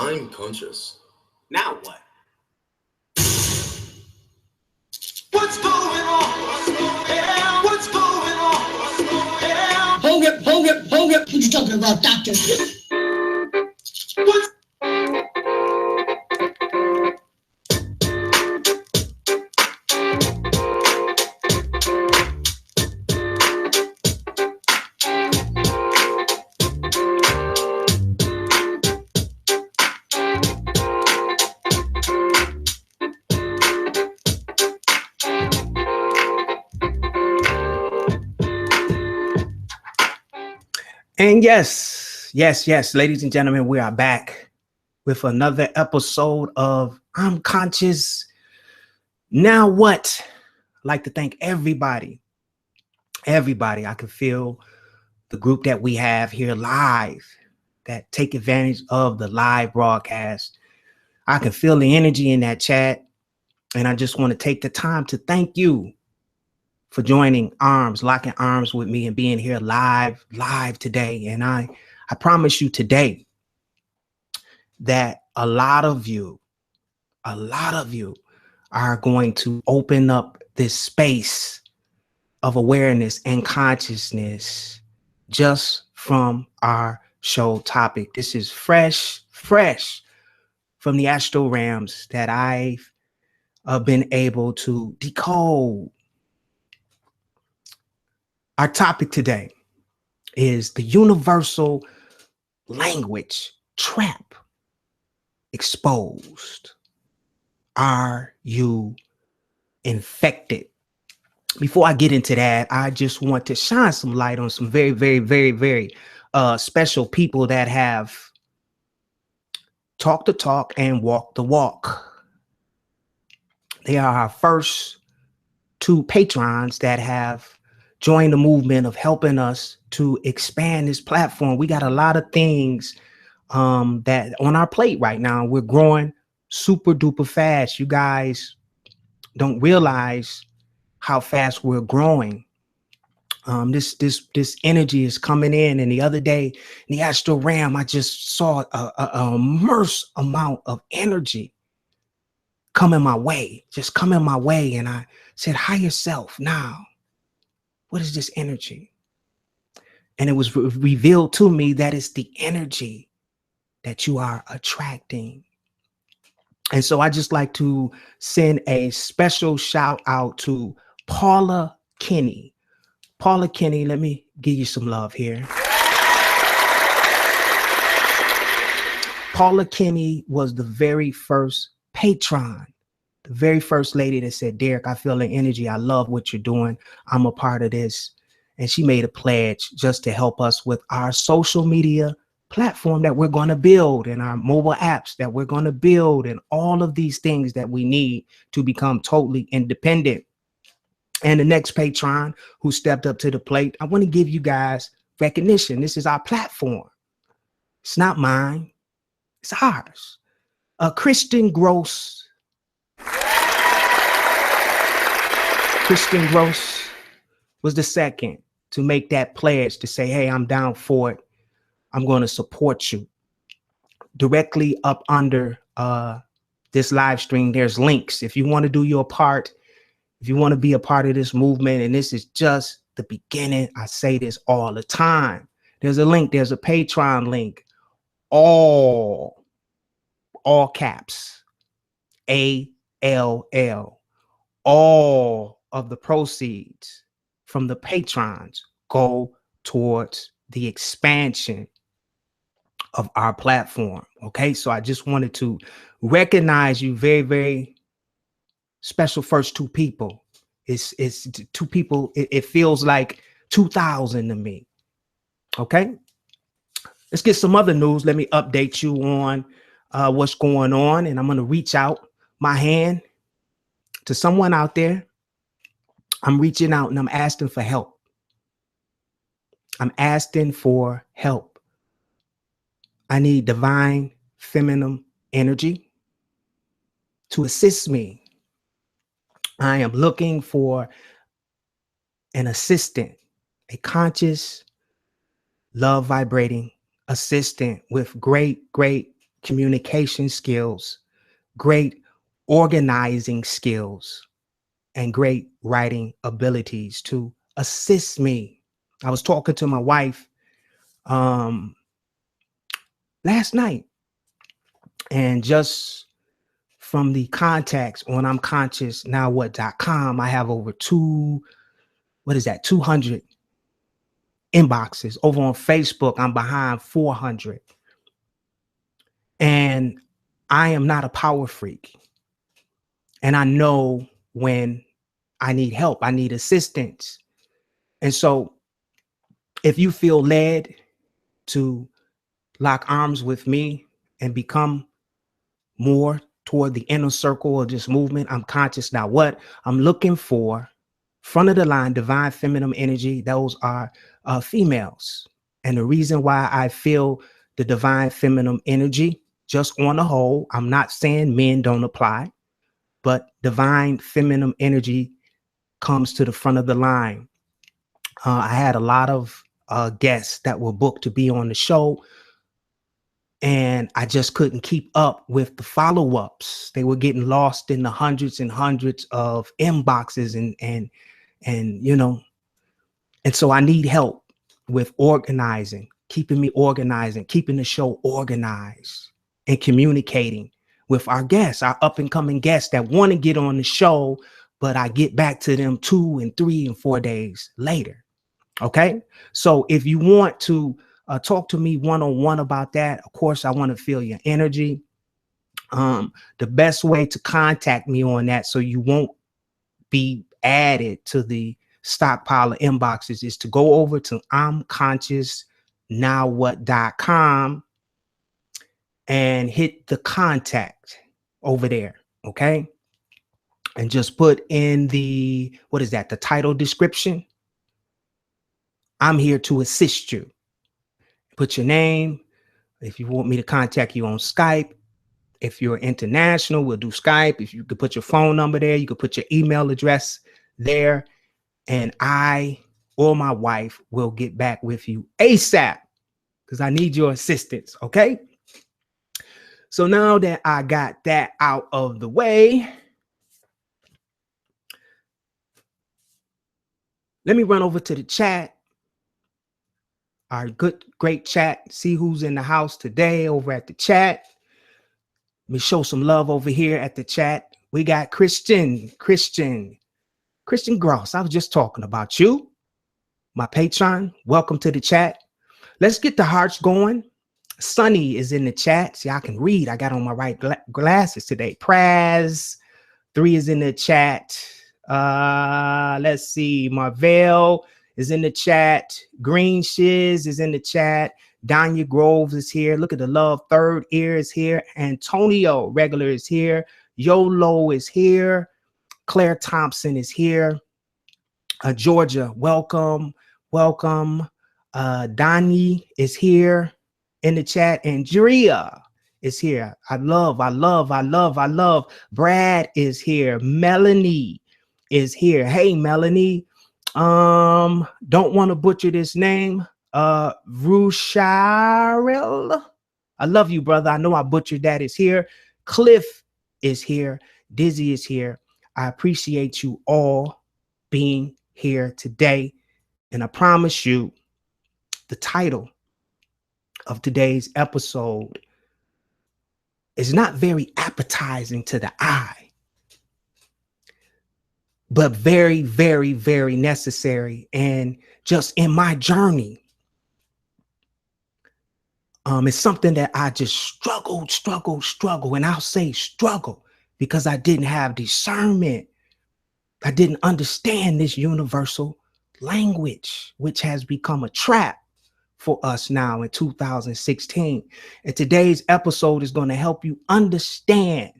I'm conscious. Now what? What's going on? What's going on? Hold it. What you talking about, doctor? What's And yes, ladies and gentlemen, we are back with another episode of I'm Conscious. Now what? I'd like to thank everybody. I can feel the group that we have here live that take advantage of the live broadcast. I can feel the energy in that chat. And I just want to take the time to thank you for locking arms with me and being here live today. And I promise you today that a lot of you are going to open up this space of awareness and consciousness just from our show topic. This is fresh from the astral realms that I've been able to decode. Our topic today is the universal language trap exposed. Are you infected? Before I get into that, I just want to shine some light on some very, very, very, very special people that have talked the talk and walked the walk. They are our first two patrons that have joined the movement of helping us to expand this platform. We got a lot of things that on our plate right now. We're growing super duper fast. You guys don't realize how fast we're growing. This energy is coming in. And the other day in the astral realm, I just saw a immense amount of energy coming my way. And I said, higher self now. What is this energy? And it was revealed to me that it's the energy that you are attracting. And so I just like to send a special shout out to Paula Kinney. Paula Kinney, let me give you some love here. Paula Kinney was the very first patron. The very first lady that said, Derek, I feel the energy. I love what you're doing. I'm a part of this. And she made a pledge just to help us with our social media platform that we're going to build and our mobile apps that we're going to build and all of these things that we need to become totally independent. And the next patron who stepped up to the plate, I want to give you guys recognition. This is our platform. It's not mine. It's ours. Kristen Gross. Kristen Gross was the second to make that pledge to say, hey, I'm down for it. I'm going to support you. Directly up under this live stream, there's links. If you want to do your part, if you want to be a part of this movement, and this is just the beginning, I say this all the time. There's a link. There's a Patreon link. All caps, ALL. All of the proceeds from the patrons go towards the expansion of our platform. Okay, so I just wanted to recognize you, very, very special first two people. It's two people. It feels like 2,000 to me. Okay, let's get some other news. Let me update you on what's going on, and I'm going to reach out my hand to someone out there. I'm reaching out and I'm asking for help. I'm asking for help. I need divine feminine energy to assist me. I am looking for an assistant, a conscious, love vibrating assistant with great communication skills, great organizing skills, and great writing abilities to assist me. I was talking to my wife last night, and just from the contacts on I'm Conscious Now What.com, I have over 200 inboxes. Over on Facebook, I'm behind 400. And I am not a power freak. And I know when I need help, I need assistance. And so if you feel led to lock arms with me and become more toward the inner circle of this movement, I'm Conscious Now What, I'm looking for front of the line, divine feminine energy. Those are females. And the reason why I feel the divine feminine energy, just on the whole, I'm not saying men don't apply, but divine feminine energy comes to the front of the line. I had a lot of guests that were booked to be on the show, and I just couldn't keep up with the follow-ups. They were getting lost in the hundreds and hundreds of inboxes and you know, and so I need help with organizing, keeping the show organized, and communicating with our guests, our up and coming guests that want to get on the show, but I get back to them 2 and 3 and 4 days later. Okay. So if you want to talk to me one-on-one about that, of course, I want to feel your energy. The best way to contact me on that, so you won't be added to the stockpile of inboxes, is to go over to I'mConsciousNowWhat.com and hit the contact over there. Okay. And just put in the, what is that? The title description. I'm here to assist you. Put your name. If you want me to contact you on Skype, if you're international, we'll do Skype. If you could put your phone number there, you could put your email address there, and I or my wife will get back with you ASAP, because I need your assistance. Okay. So now that I got that out of the way, let me run over to the chat. Our great chat. See who's in the house today over at the chat. Let me show some love over here at the chat. We got Christian Gross. I was just talking about you, my patron. Welcome to the chat. Let's get the hearts going. Sunny is in the chat. See, I can read. I got on my right glasses today. Praz 3 is in the chat. Let's see. Marvell is in the chat. Green Shiz is in the chat. Danya Groves is here. Look at the love. Third Ear is here. Antonio Regular is here. Yolo is here. Claire Thompson is here. Georgia, welcome. Donnie is here in the chat. Andrea is here. I love. Brad is here. Melanie is here. Hey, Melanie. Don't want to butcher this name. Rusharel. I love you, brother. I know I butchered that. Is here. Cliff is here. Dizzy is here. I appreciate you all being here today. And I promise you, the title of today's episode is not very appetizing to the eye, but very, very, very necessary. And just in my journey, it's something that I just struggled. And I'll say struggle because I didn't have discernment. I didn't understand this universal language, which has become a trap for us now in 2016. And today's episode is going to help you understand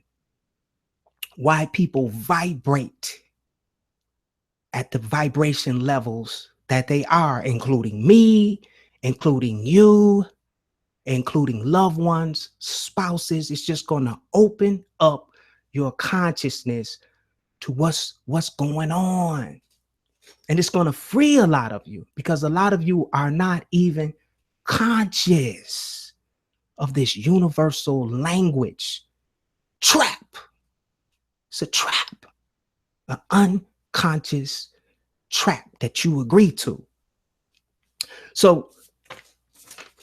why people vibrate at the vibration levels that they are, including me, including you, including loved ones, spouses. It's just going to open up your consciousness to what's going on. And it's going to free a lot of you, because a lot of you are not even conscious of this universal language trap. It's a trap, an unconscious trap that you agree to. So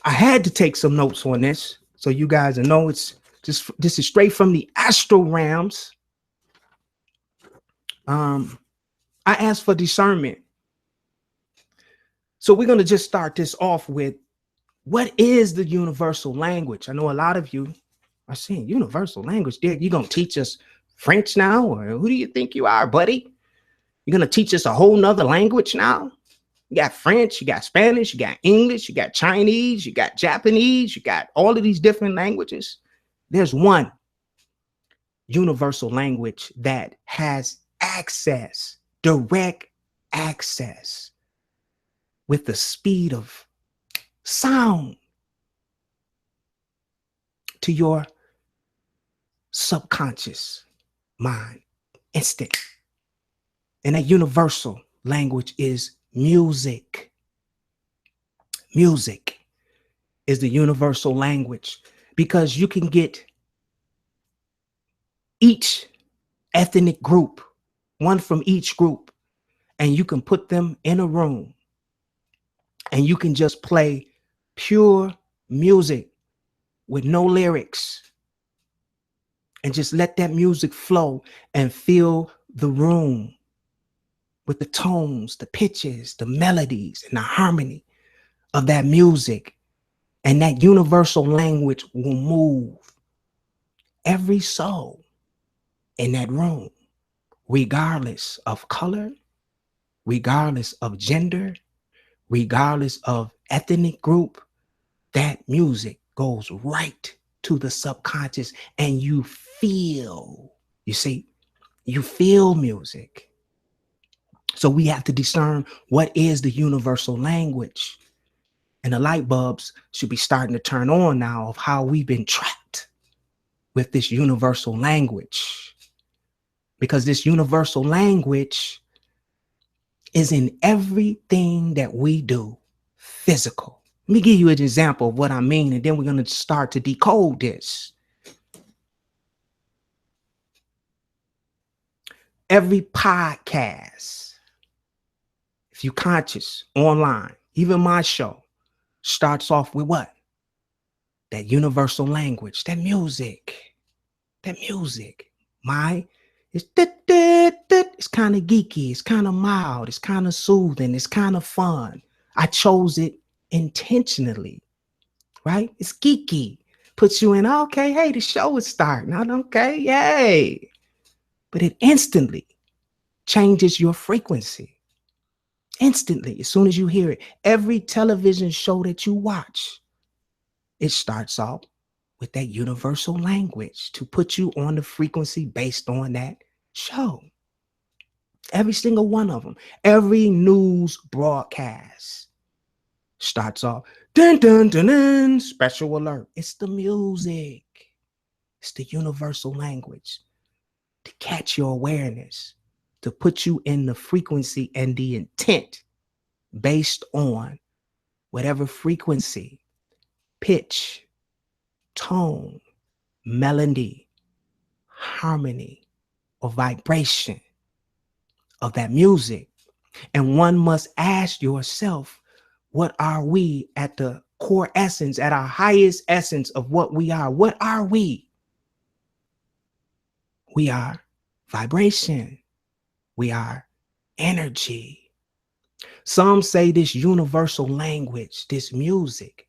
I had to take some notes on this so you guys know this is straight from the astral realms. I asked for discernment. So we're going to just start this off with, what is the universal language? I know a lot of you are saying, universal language, Derek, you going to teach us French now? Or who do you think you are, buddy? You're going to teach us a whole nother language now? You got French, you got Spanish, you got English, you got Chinese, you got Japanese, you got all of these different languages. There's one universal language that has access, direct access, with the speed of sound to your subconscious mind, instant. And that universal language is music. Music is the universal language, because you can get each ethnic group, one from each group, and you can put them in a room and you can just play pure music with no lyrics and just let that music flow and fill the room with the tones, the pitches, the melodies, and the harmony of that music. And that universal language will move every soul in that room, regardless of color, regardless of gender, regardless of ethnic group. That music goes right to the subconscious, and you feel, you see, you feel music. So we have to discern what is the universal language. And the light bulbs should be starting to turn on now of how we've been trapped with this universal language. Because this universal language is in everything that we do physical. Let me give you an example of what I mean, and then we're going to start to decode this. Every podcast, if you're conscious online, even my show, starts off with what? That universal language, that music, it's kind of geeky, it's kind of mild, it's kind of soothing, it's kind of fun. I chose it intentionally, right? It's geeky, puts you in, okay, hey, the show is starting, okay, yay. But it instantly changes your frequency. Instantly, as soon as you hear it. Every television show that you watch, it starts off with that universal language to put you on the frequency based on that show. Every single one of them. Every news broadcast starts off, dun, dun, dun, dun, special alert. It's the music. It's the universal language to catch your awareness, to put you in the frequency and the intent based on whatever frequency, pitch, tone, melody, harmony, or vibration of that music. And one must ask yourself, what are we at the core essence, at our highest essence of what we are? What are we? We are vibration. We are energy. Some say this universal language, this music,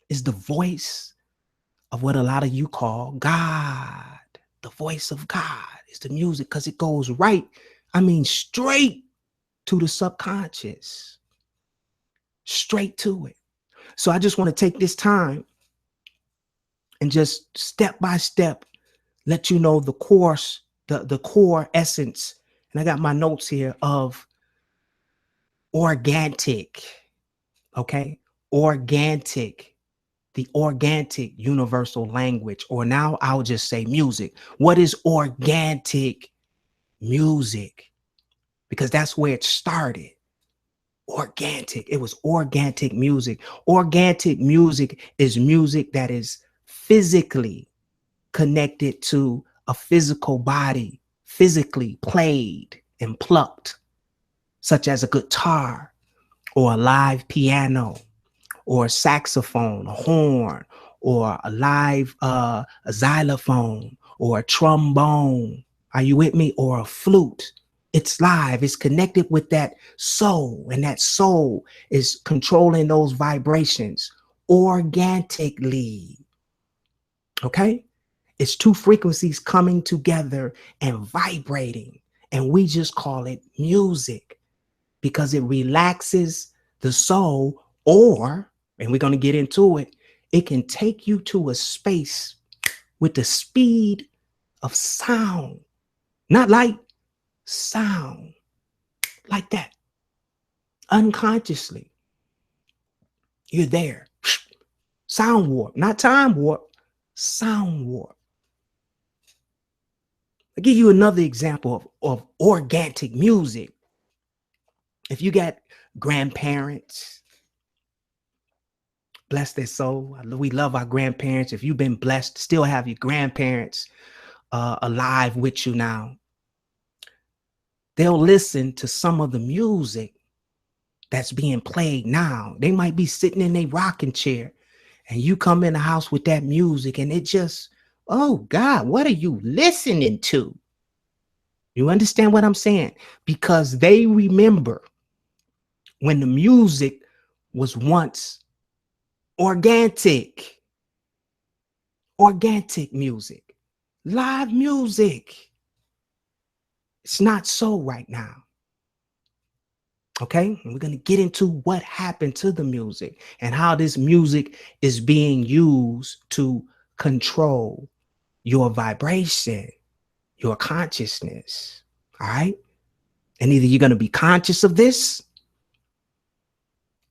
is the voice of what a lot of you call God. The voice of God is the music, because it goes right, straight to the subconscious. Straight to it. So I just want to take this time and just step by step let you know the course, the core essence. And I got my notes here of organic. Okay. Organic. The organic universal language, or now I'll just say music. What is organic music? Because that's where it started. Organic. It was organic music. Organic music is music that is physically connected to a physical body, physically played and plucked, such as a guitar or a live piano or a saxophone, a horn, or a live a xylophone or a trombone. Are you with me? Or a flute. It's live. It's connected with that soul, and that soul is controlling those vibrations organically. Okay? It's two frequencies coming together and vibrating, and we just call it music because it relaxes the soul, or, and we're going to get into it, it can take you to a space with the speed of sound, not light, sound, like that. Unconsciously, you're there. Sound warp, not time warp, sound warp. I'll give you another example of organic music. If you got grandparents, bless their soul. We love our grandparents. If you've been blessed, still have your grandparents alive with you now. They'll listen to some of the music that's being played now. They might be sitting in a rocking chair and you come in the house with that music and it just, oh God, what are you listening to? You understand what I'm saying? Because they remember when the music was once organic music, live music. It's not so right now. Okay, and we're going to get into what happened to the music and how this music is being used to control your vibration, your consciousness. All right. And either you're going to be conscious of this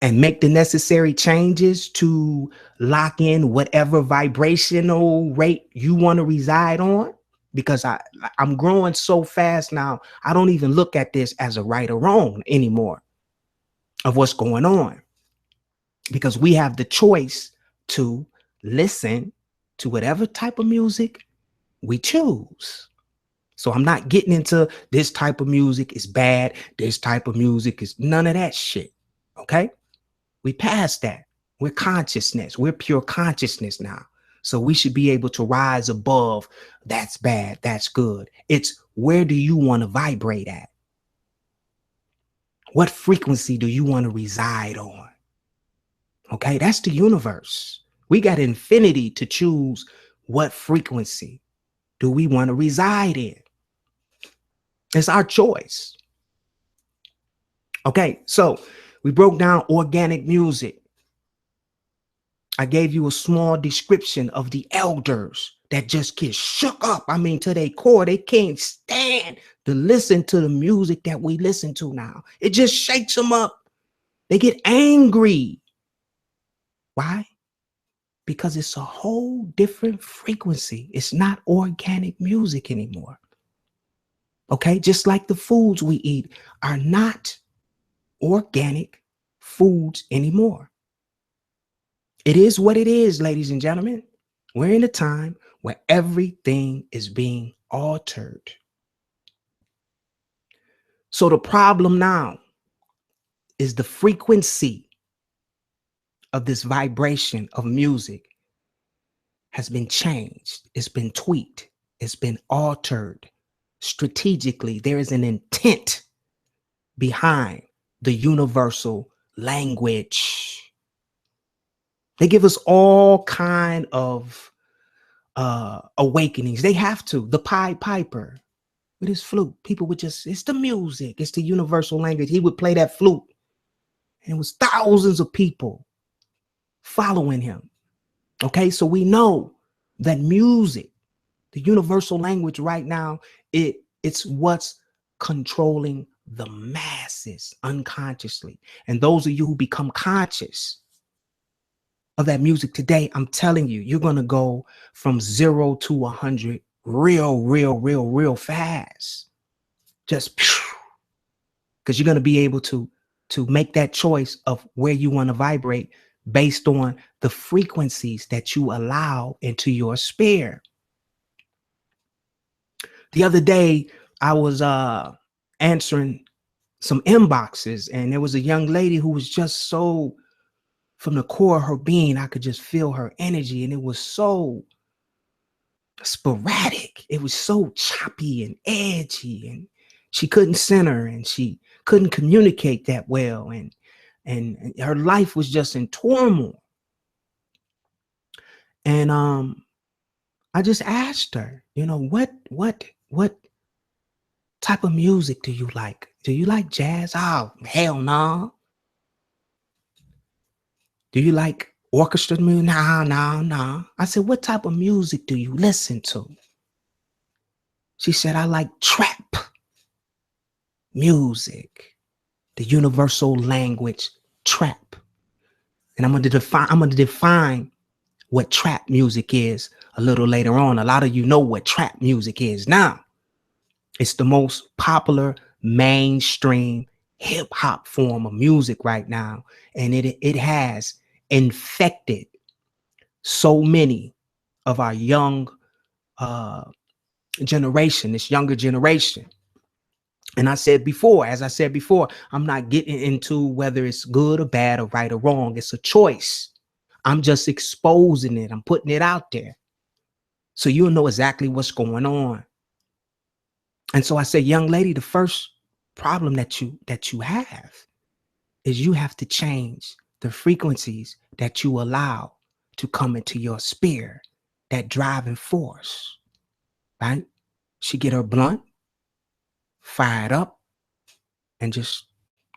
and make the necessary changes to lock in whatever vibrational rate you want to reside on. Because I'm growing so fast now, I don't even look at this as a right or wrong anymore of what's going on. Because we have the choice to listen to whatever type of music we choose. So I'm not getting into this type of music is bad, this type of music is none of that shit. Okay? We passed that. We're consciousness. We're pure consciousness now. So we should be able to rise above. That's bad. That's good. It's where do you want to vibrate at? What frequency do you want to reside on? Okay, that's the universe. We got infinity to choose what frequency do we want to reside in. It's our choice. Okay, so we broke down organic music. I gave you a small description of the elders that just get shook up. I mean, to their core, they can't stand to listen to the music that we listen to now. It just shakes them up. They get angry. Why? Because it's a whole different frequency. It's not organic music anymore. Okay, just like the foods we eat are not organic foods anymore. It is what it is, ladies and gentlemen. We're in a time where everything is being altered. So the problem now is the frequency of this vibration of music has been changed. It's been tweaked. It's been altered strategically. There is an intent behind the universal language. They give us all kind of awakenings. They have to. The Pied Piper with his flute. People would just, it's the music. It's the universal language. He would play that flute. And it was thousands of people following him. Okay, so we know that music, the universal language right now, it's what's controlling the masses unconsciously. And those of you who become conscious of that music today, I'm telling you, you're going to go from 0 to 100 real fast. Just because you're going to be able to to make that choice of where you want to vibrate based on the frequencies that you allow into your sphere. The other day, I was answering some inboxes, and there was a young lady who was just so, from the core of her being, I could just feel her energy, and it was so sporadic. It was so choppy and edgy, and she couldn't center, and she couldn't communicate that well, and her life was just in turmoil. And I just asked her, you know, what type of music do you like? Do you like jazz? Oh, hell no. Do you like orchestra music? No. I said, what type of music do you listen to? She said, I like trap music, the universal language trap. And I'm going to define what trap music is a little later on. A lot of you know what trap music is now. It's the most popular mainstream hip hop form of music right now. And it has infected so many of our young generation, this younger generation. And as I said before, I'm not getting into whether it's good or bad or right or wrong. It's a choice. I'm just exposing it. I'm putting it out there so you'll know exactly what's going on. And so I say, young lady, the first problem that you have is you have to change the frequencies that you allow to come into your sphere, that driving force, right? She get her blunt, fire it up, and just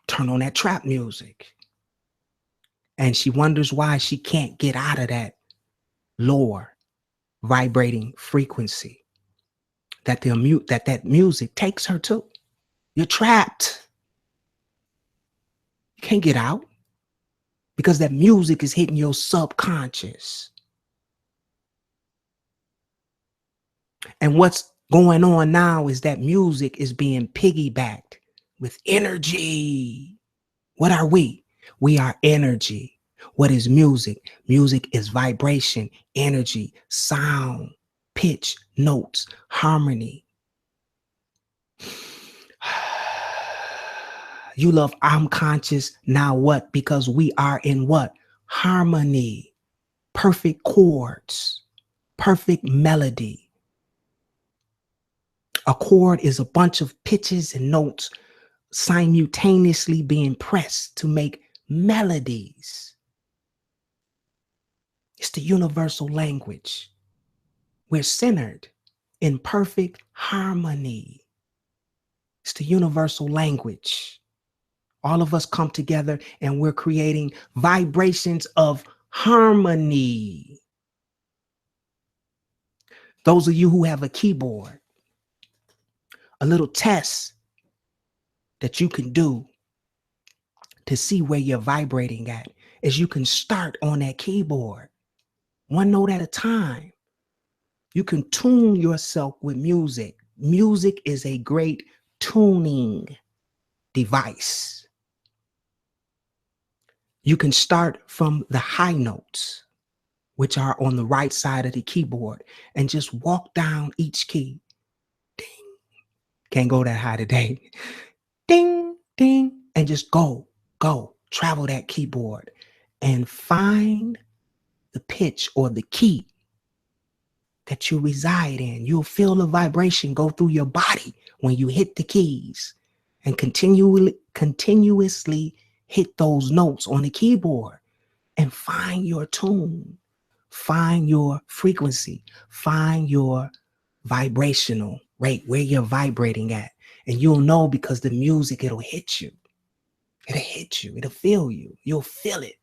turn on that trap music. And she wonders why she can't get out of that lower vibrating frequency that that music takes her to. You're trapped. You can't get out because that music is hitting your subconscious. And what's going on now is that music is being piggybacked with energy. What are we? We are energy. What is music? Music is vibration, energy, sound, pitch, notes, harmony. You love, I'm conscious. Now what? Because we are in what? Harmony, perfect chords, perfect melody. A chord is a bunch of pitches and notes simultaneously being pressed to make melodies. It's the universal language. We're centered in perfect harmony. It's the universal language. All of us come together and we're creating vibrations of harmony. Those of you who have a keyboard, a little test that you can do to see where you're vibrating at is you can start on that keyboard, one note at a time. You can tune yourself with music. Music is a great tuning device. You can start from the high notes, which are on the right side of the keyboard, and just walk down each key. Ding. Can't go that high today. Ding, ding, and just go, travel that keyboard and find the pitch or the key that you reside in. You'll feel the vibration go through your body when you hit the keys, and continuously hit those notes on the keyboard and find your tune, find your frequency, find your vibrational rate, where you're vibrating at. And you'll know because the music, it'll hit you. It'll hit you. It'll feel you. You'll feel it.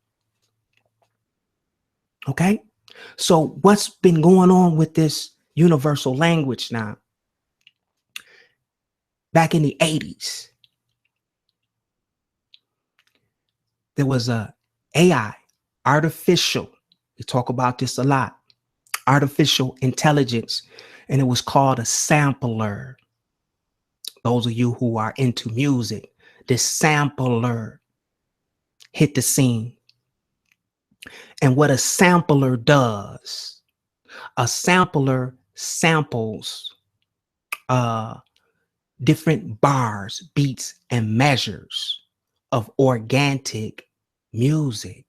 Okay? So what's been going on with this universal language now? Back in the 80s, there was a AI, artificial. We talk about this a lot. Artificial intelligence. And it was called a sampler. Those of you who are into music, this sampler hit the scene. And what a sampler does, a sampler samples different bars, beats, and measures of organic music.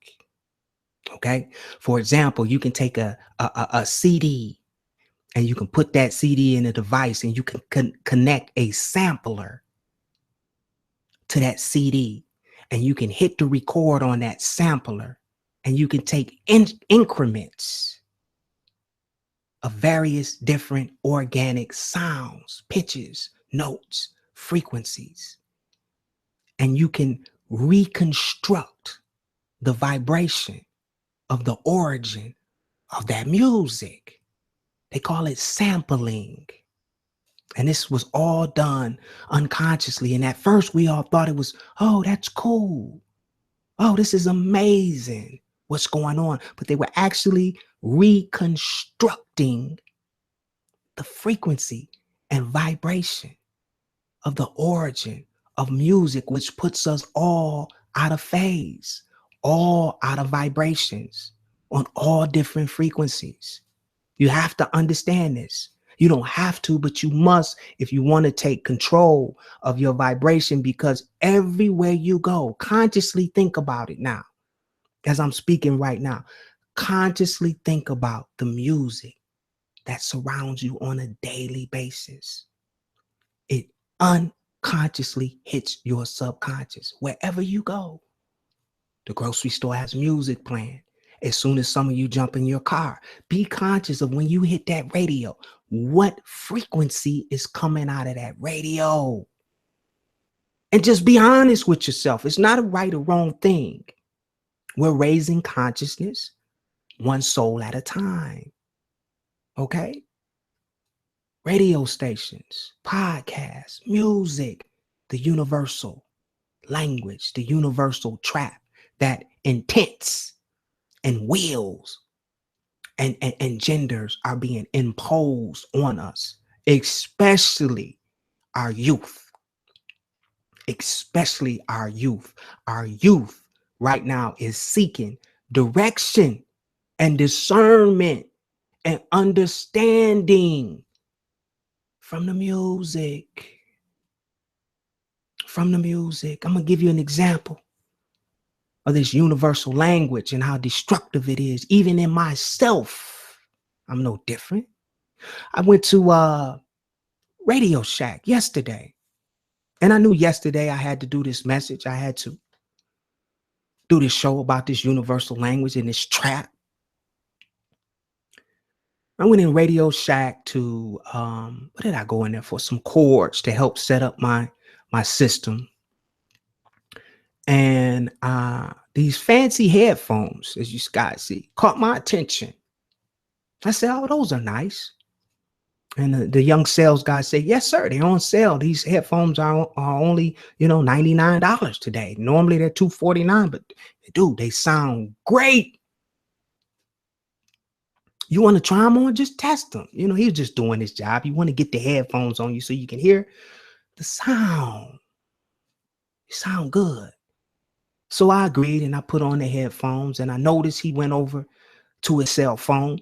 Okay. For example, you can take a CD and you can put that CD in a device and you can connect a sampler to that CD and you can hit the record on that sampler and you can take increments of various different organic sounds, pitches, notes, frequencies, and you can reconstruct the vibration of the origin of that music. They call it sampling. And this was all done unconsciously. And at first we all thought it was, oh, that's cool. Oh, this is amazing. What's going on? But they were actually reconstructing the frequency and vibration of the origin of music, which puts us all out of phase, all out of vibrations on all different frequencies. You have to understand this. You don't have to, but you must if you want to take control of your vibration, because everywhere you go, consciously think about it now. As I'm speaking right now, consciously think about the music that surrounds you on a daily basis. It unconsciously hits your subconscious wherever you go. The grocery store has music playing. As soon as some of you jump in your car, be conscious of when you hit that radio, what frequency is coming out of that radio. And just be honest with yourself. It's not a right or wrong thing. We're raising consciousness one soul at a time. Okay? Radio stations, podcasts, music, the universal language, the universal trap that intents and wills and genders are being imposed on us, especially our youth. Especially our youth. Our youth right now is seeking direction and discernment and understanding from the music. From the music. I'm going to give you an example of this universal language and how destructive it is. Even in myself, I'm no different. I went to Radio Shack yesterday, and I knew yesterday I had to do this message. I had to do this show about this universal language and this trap. I went in Radio Shack to, what did I go in there for? Some chords to help set up my system. And these fancy headphones, as you guys see, caught my attention. I said, oh, those are nice. And the young sales guy said, yes, sir, they're on sale. These headphones are only, $99 today. Normally they're $249, but dude, they sound great. You want to try them on? Just test them. He was just doing his job. You want to get the headphones on you so you can hear the sound. It sound good. So I agreed and I put on the headphones, and I noticed he went over to his cell phone,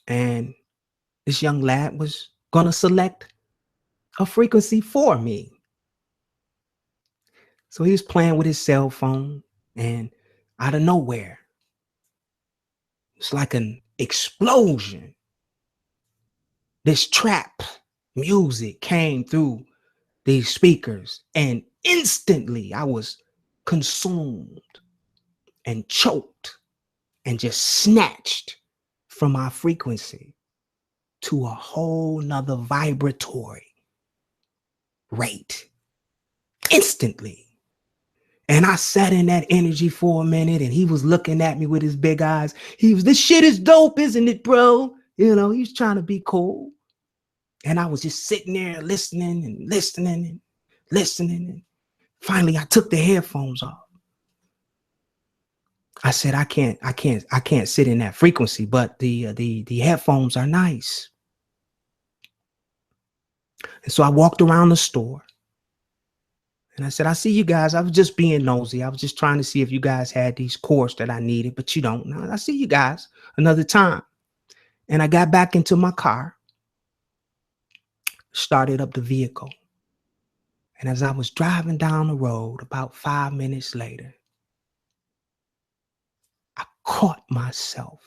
and this young lad was going to select a frequency for me. So he was playing with his cell phone, and out of nowhere, it's like an explosion. This trap music came through these speakers, and instantly I was consumed and choked and just snatched from my frequency to a whole nother vibratory rate instantly. And I sat in that energy for a minute, and he was looking at me with his big eyes. This shit is dope, isn't it, bro? He was trying to be cool. And I was just sitting there listening and listening and listening. And finally I took the headphones off. I said, I can't sit in that frequency, but the headphones are nice. And so I walked around the store, And I said, I see you guys. I was just being nosy. I was just trying to see if you guys had these chords that I needed, but you don't. No, I see you guys another time. And I got back into my car, started up the vehicle. And as I was driving down the road, about 5 minutes later, I caught myself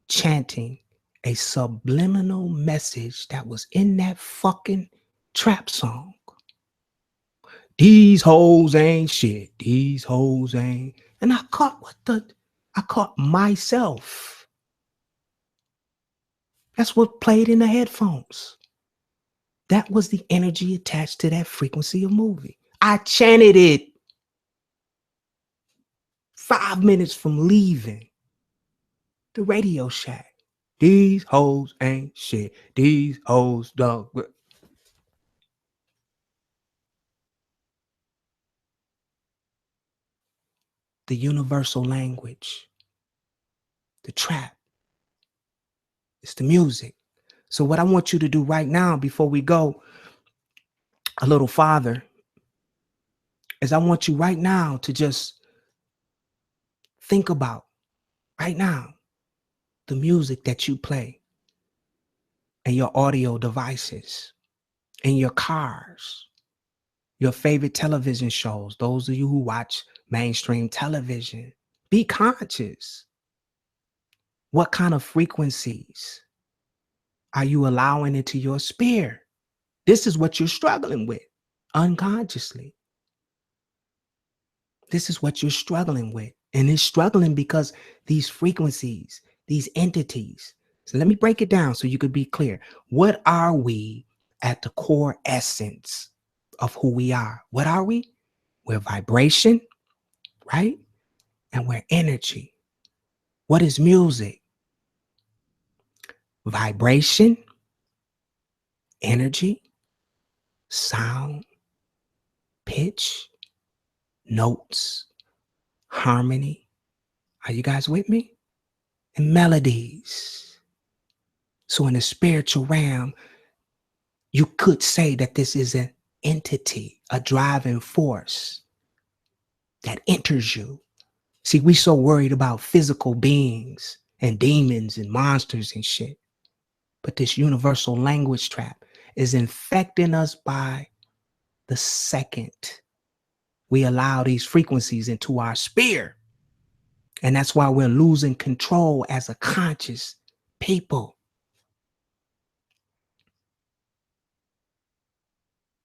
chanting a subliminal message that was in that fucking trap song. These hoes ain't shit. These hoes ain't. And I caught myself. That's what played in the headphones. That was the energy attached to that frequency of movie. I chanted it 5 minutes from leaving the Radio Shack. These hoes ain't shit. These hoes don't. The universal language, the trap, it's the music. So what I want you to do right now before we go a little farther is I want you right now to just think about right now the music that you play and your audio devices in your cars, your favorite television shows, those of you who watch mainstream television. Be conscious. What kind of frequencies are you allowing into your sphere? This is what you're struggling with unconsciously. This is what you're struggling with. And it's struggling because these frequencies, these entities. So let me break it down so you could be clear. What are we at the core essence of who we are? What are we? We're vibration, right? And we're energy. What is music? Vibration, energy, sound, pitch, notes, harmony. Are you guys with me? And melodies. So in the spiritual realm, you could say that this is an entity, a driving force that enters you. See, we so worried about physical beings and demons and monsters and shit. But this universal language trap is infecting us by the second we allow these frequencies into our sphere. And that's why we're losing control as a conscious people.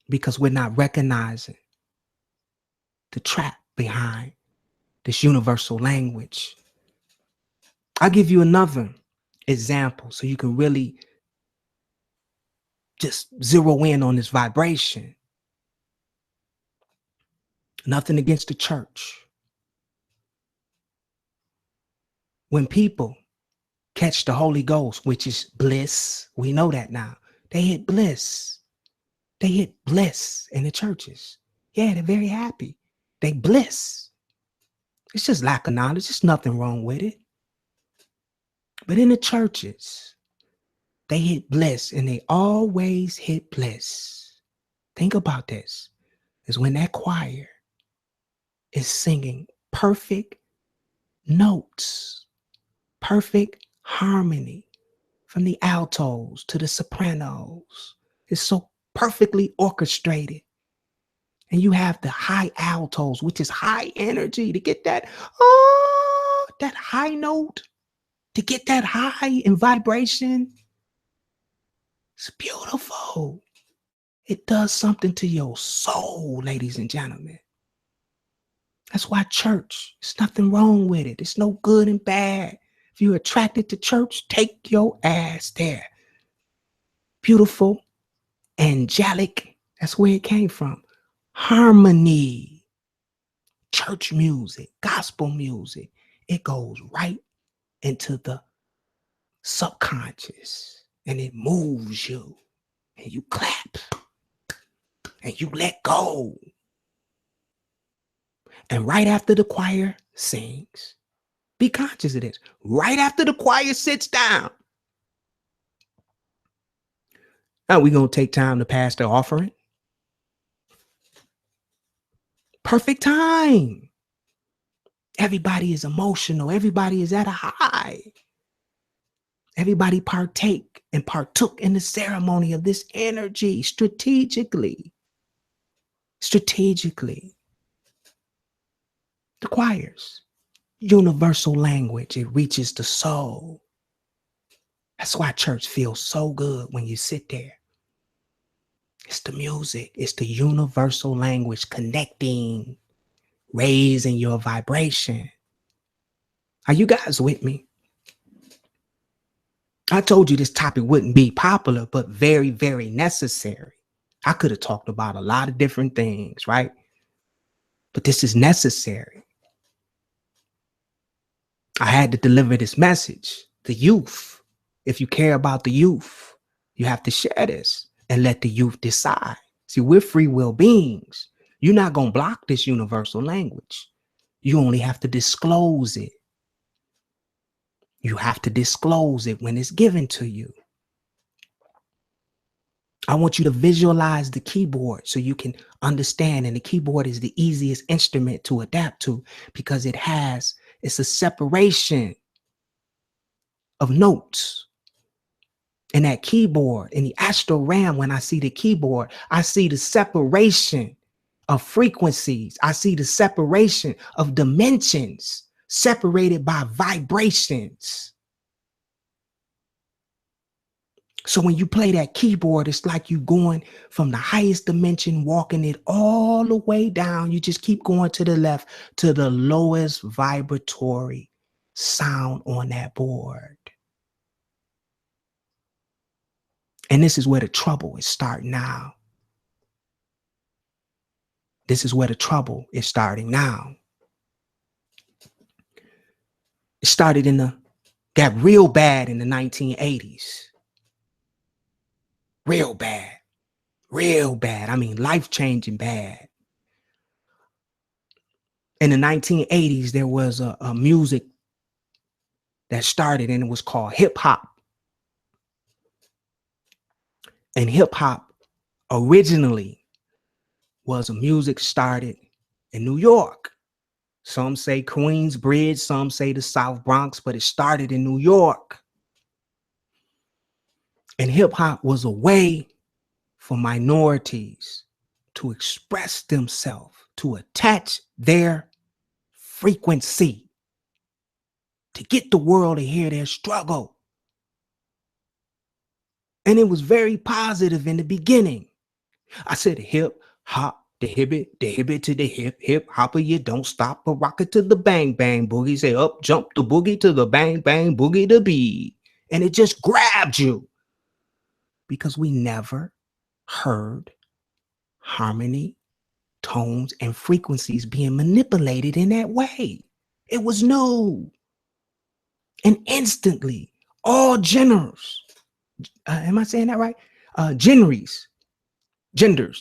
Because we're not recognizing the trap behind this universal language. I'll give you another example so you can really just zero in on this vibration. Nothing against the church. When people catch the Holy Ghost, which is bliss, we know that now. They hit bliss. They hit bliss in the churches. Yeah, they're very happy. They bliss. It's just lack of knowledge. There's nothing wrong with it. But in the churches, they hit bliss, and they always hit bliss. Think about this. Is when that choir is singing perfect notes, perfect harmony, from the altos to the sopranos. It's so perfectly orchestrated. And you have the high altos, which is high energy, to get that, that high note, to get that high in vibration. It's beautiful. It does something to your soul, ladies and gentlemen. That's why church, there's nothing wrong with it. It's no good and bad. If you're attracted to church, take your ass there. Beautiful, angelic, that's where it came from. Harmony, church music, gospel music. It goes right into the subconscious and it moves you. And you clap and you let go. And right after the choir sings, be conscious of this. Right after the choir sits down, now we're going to take time to pass the offering. perfect time. Everybody is emotional. Everybody is at a high. Everybody partook in the ceremony of this energy strategically. Strategically. The choirs. Universal language. It reaches the soul. That's why church feels so good when you sit there. It's the music. It's the universal language connecting, raising your vibration. Are you guys with me? I told you this topic wouldn't be popular, but very, very necessary. I could have talked about a lot of different things, right? But this is necessary. I had to deliver this message. The youth, if you care about the youth, you have to share this and let the youth decide. See, we're free will beings. You're not going to block this universal language. You only have to disclose it. You have to disclose it when it's given to you. I want you to visualize the keyboard so you can understand. And the keyboard is the easiest instrument to adapt to because it's a separation of notes. And that keyboard, in the astral realm, when I see the keyboard, I see the separation of frequencies. I see the separation of dimensions separated by vibrations. So when you play that keyboard, it's like you going from the highest dimension, walking it all the way down. You just keep going to the left to the lowest vibratory sound on that board. And this is where the trouble is starting now. This is where the trouble is starting now. It started got real bad in the 1980s. Real bad. Real bad. I mean, life-changing bad. In the 1980s, there was a music that started, and it was called hip-hop. And hip-hop originally was a music started in New York. Some say Queensbridge, some say the South Bronx, but it started in New York. And hip-hop was a way for minorities to express themselves, to attach their frequency, to get the world to hear their struggle. And it was very positive in the beginning. I said hip hop, the hibbit to the hip hopper, you don't stop a rocket to the bang bang boogie. Say up jump the boogie to the bang bang boogie to beat. And it just grabbed you because we never heard harmony, tones, and frequencies being manipulated in that way. It was new. And instantly, all genders, am I saying that right? Genders,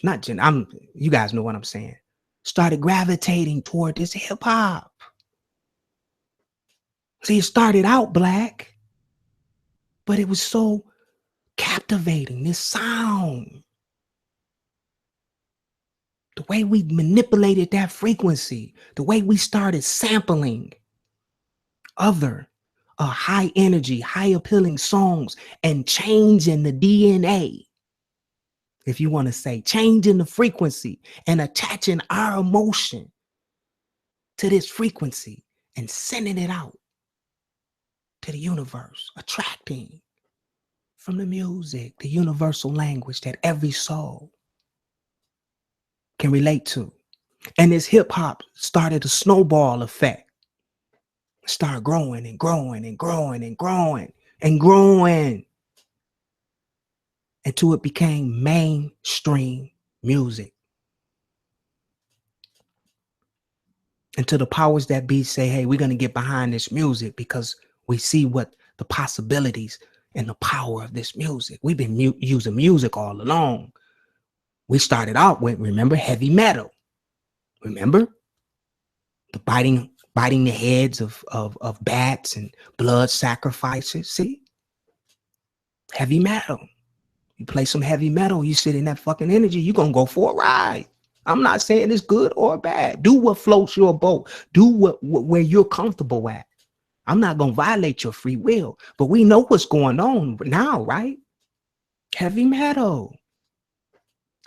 not gender. You guys know what I'm saying. Started gravitating toward this hip hop. See, it started out black, but it was so captivating. This sound, the way we manipulated that frequency, the way we started sampling other high energy, high appealing songs and changing the DNA. If you want to say, changing the frequency and attaching our emotion to this frequency and sending it out to the universe, attracting from the music, the universal language that every soul can relate to. And this hip hop started a snowball effect. Start growing and growing and growing and growing and growing until it became mainstream music. Until the powers that be say, hey, we're going to get behind this music because we see what the possibilities and the power of this music. We've been using music all along. We started out with, remember, heavy metal. Remember? The biting the heads of bats and blood sacrifices. See? Heavy metal. You play some heavy metal, you sit in that fucking energy, you're going to go for a ride. I'm not saying it's good or bad. Do what floats your boat. Do what where you're comfortable at. I'm not going to violate your free will, but we know what's going on now, right? Heavy metal,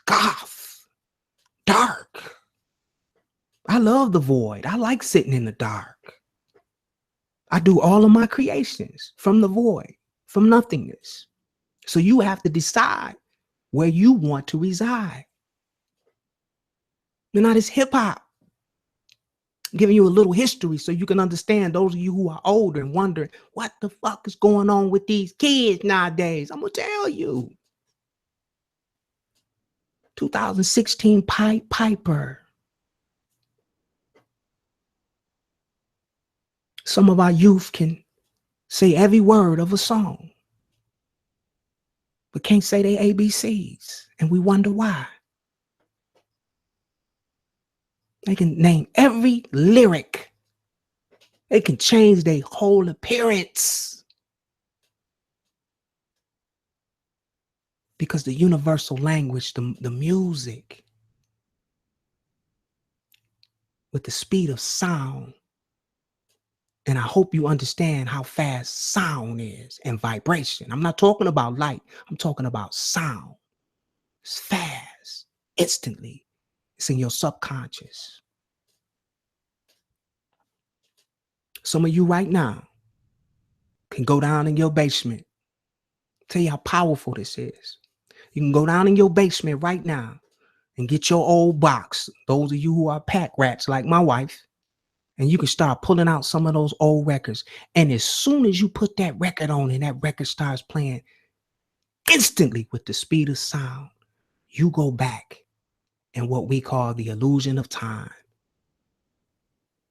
goth, dark. I love the void. I like sitting in the dark. I do all of my creations from the void, from nothingness. So you have to decide where you want to reside. Now, this hip hop, giving you a little history so you can understand, those of you who are older and wondering what the fuck is going on with these kids nowadays. I'm going to tell you. 2016 Pied Piper. Some of our youth can say every word of a song, but can't say their ABCs, and we wonder why. They can name every lyric. They can change their whole appearance because the universal language, the music, with the speed of sound. And I hope you understand how fast sound is and vibration. I'm not talking about light. I'm talking about sound. It's fast, instantly. It's in your subconscious. Some of you right now can go down in your basement. Tell you how powerful this is. You can go down in your basement right now and get your old box. Those of you who are pack rats like my wife, and you can start pulling out some of those old records. And as soon as you put that record on and that record starts playing, instantly with the speed of sound, you go back in what we call the illusion of time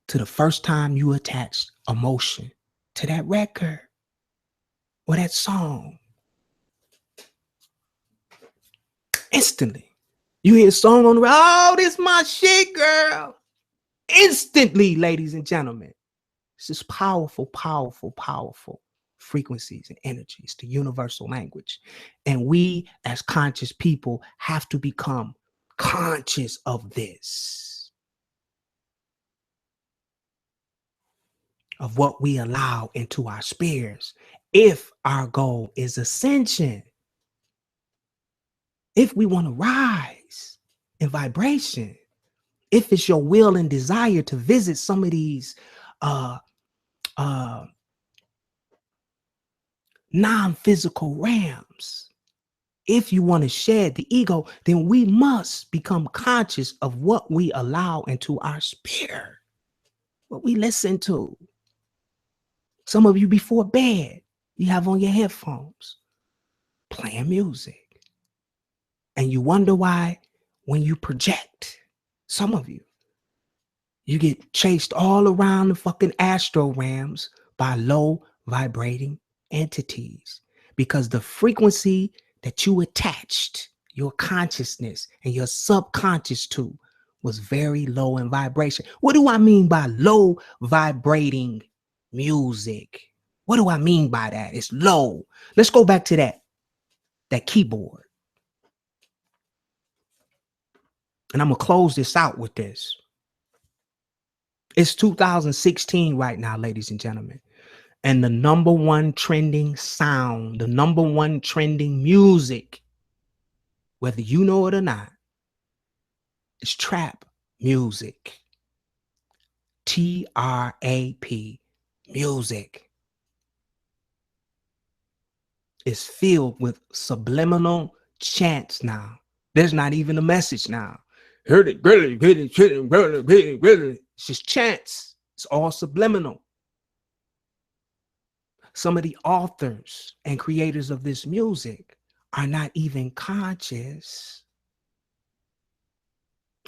to the first time you attached emotion to that record or that song. Instantly. You hear a song on the radio, oh, this my shit, girl. Instantly, ladies and gentlemen. It's just powerful, powerful, powerful frequencies and energies, the universal language. And we as conscious people have to become conscious of this, of what we allow into our spheres. If our goal is ascension, if we want to rise in vibration, if it's your will and desire to visit some of these non-physical realms, if you want to shed the ego, then we must become conscious of what we allow into our sphere, what we listen to. Some of you before bed, you have on your headphones playing music. And you wonder why when you project, some of you get chased all around the fucking astral realms by low vibrating entities, because the frequency that you attached your consciousness and your subconscious to was very low in vibration. What do I mean by low vibrating music? What do I mean by that? It's low. Let's go back to that keyboard. And I'm going to close this out with this. It's 2016 right now, ladies and gentlemen. And the number one trending sound, the number one trending music, whether you know it or not, is trap music. T-R-A-P, music. It's filled with subliminal chants now. There's not even a message now. It's just chants. It's all subliminal. Some of the authors and creators of this music are not even conscious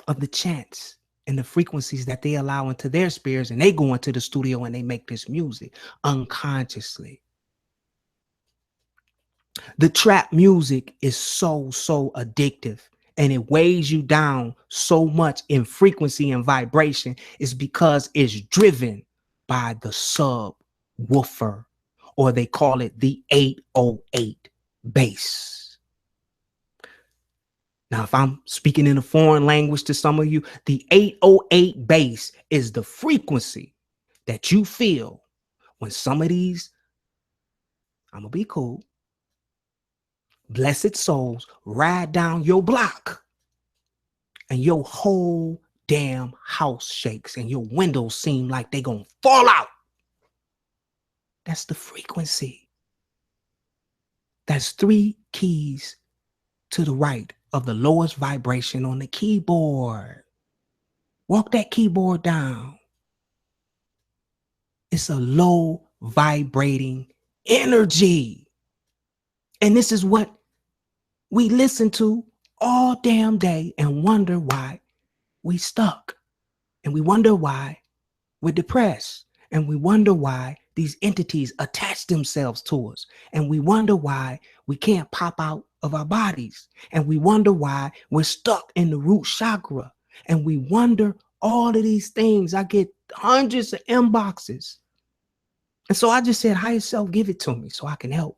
of the chants and the frequencies that they allow into their spheres, and they go into the studio and they make this music unconsciously. The trap music is so addictive, and it weighs you down so much in frequency and vibration is because it's driven by the subwoofer, or they call it the 808 bass. Now, if I'm speaking in a foreign language to some of you, the 808 bass is the frequency that you feel when some of these, I'm going to be cool, blessed souls ride down your block and your whole damn house shakes and your windows seem like they're going to fall out. That's the frequency. That's 3 keys to the right of the lowest vibration on the keyboard. Walk that keyboard down. It's a low vibrating energy. And this is what we listen to all damn day and wonder why we stuck. And we wonder why we're depressed. And we wonder why these entities attach themselves to us. And we wonder why we can't pop out of our bodies. And we wonder why we're stuck in the root chakra. And we wonder all of these things. I get hundreds of inboxes. And so I just said, higher self, give it to me so I can help,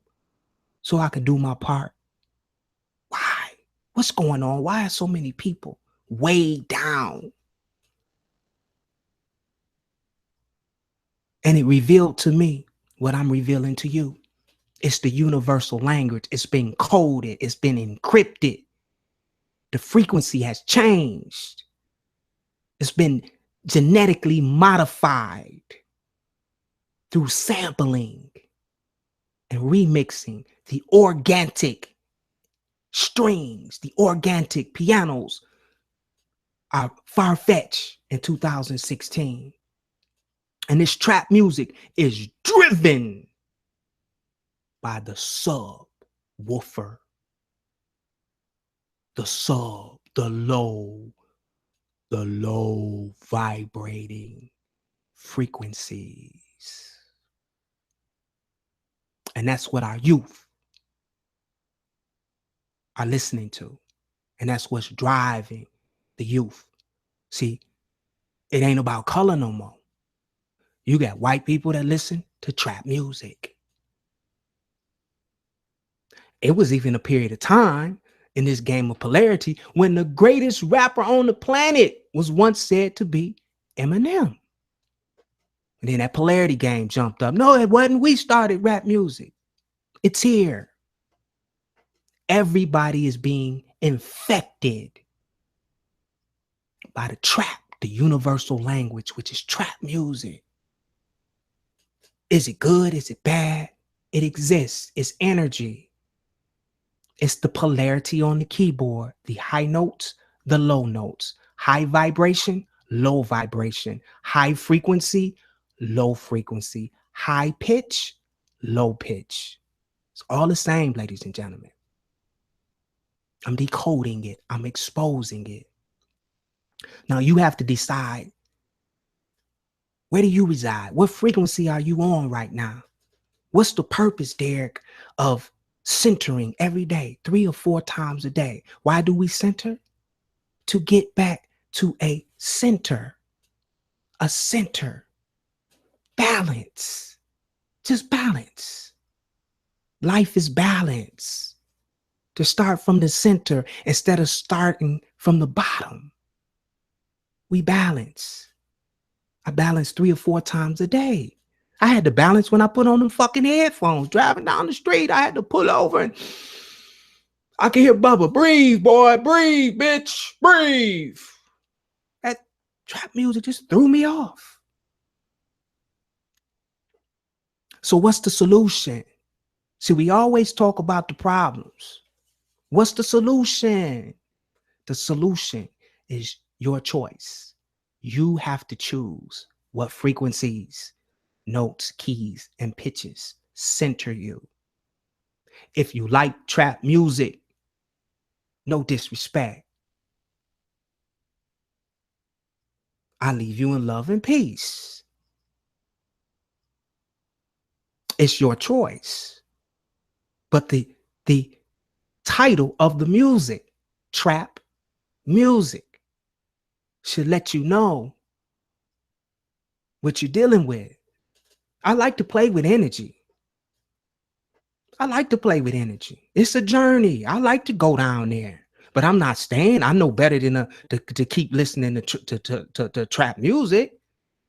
so I can do my part. Why? What's going on? Why are so many people weighed down? And it revealed to me what I'm revealing to you. It's the universal language. It's been coded. It's been encrypted. The frequency has changed. It's been genetically modified through sampling and remixing the organic strings, the organic pianos are far-fetched in 2016. And this trap music is driven by the subwoofer, the sub, the low vibrating frequencies. And that's what our youth are listening to. And that's what's driving the youth. See, it ain't about color no more. You got white people that listen to trap music. It was even a period of time in this game of polarity when the greatest rapper on the planet was once said to be Eminem. And then that polarity game jumped up. No, it wasn't. We started rap music. It's here. Everybody is being infected by the trap, the universal language, which is trap music. Is it good? Is it bad? It exists. It's energy. It's the polarity on the keyboard, the high notes, the low notes, high vibration, low vibration, high frequency, low frequency, high pitch, low pitch. It's all the same, ladies and gentlemen. I'm decoding it. I'm exposing it. Now you have to decide, where do you reside? What frequency are you on right now? What's the purpose, Derek, of centering every day, 3 or 4 times a day? Why do we center? To get back to a center. Balance. Just balance. Life is balance. To start from the center instead of starting from the bottom. We balance. I balance 3 or 4 times a day. I had to balance when I put on them fucking headphones. Driving down the street, I had to pull over and I can hear Bubba, breathe, boy, breathe, bitch, breathe. That trap music just threw me off. So what's the solution? See, we always talk about the problems. What's the solution? The solution is your choice. You have to choose what frequencies, notes, keys, and pitches center you. If you like trap music, no disrespect, I leave you in love and peace. It's your choice. But the title of the music, trap music, should let you know what you're dealing with. I like to play with energy. It's a journey. I like to go down there. But I'm not staying. I know better than to keep listening to trap music,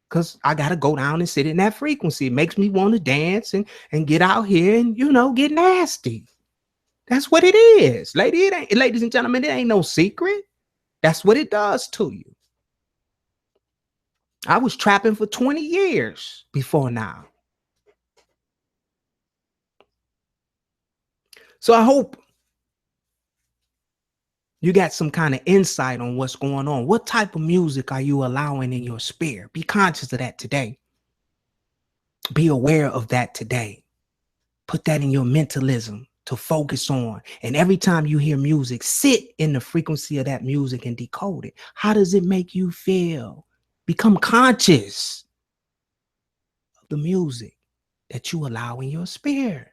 because I got to go down and sit in that frequency. It makes me want to dance and get out here and, get nasty. That's what it is. Ladies and gentlemen, it ain't no secret. That's what it does to you. I was trapping for 20 years before now. So I hope you got some kind of insight on what's going on. What type of music are you allowing in your spirit? Be conscious of that today. Be aware of that today. Put that in your mentalism to focus on. And every time you hear music, sit in the frequency of that music and decode it. How does it make you feel? Become conscious of the music that you allow in your spirit.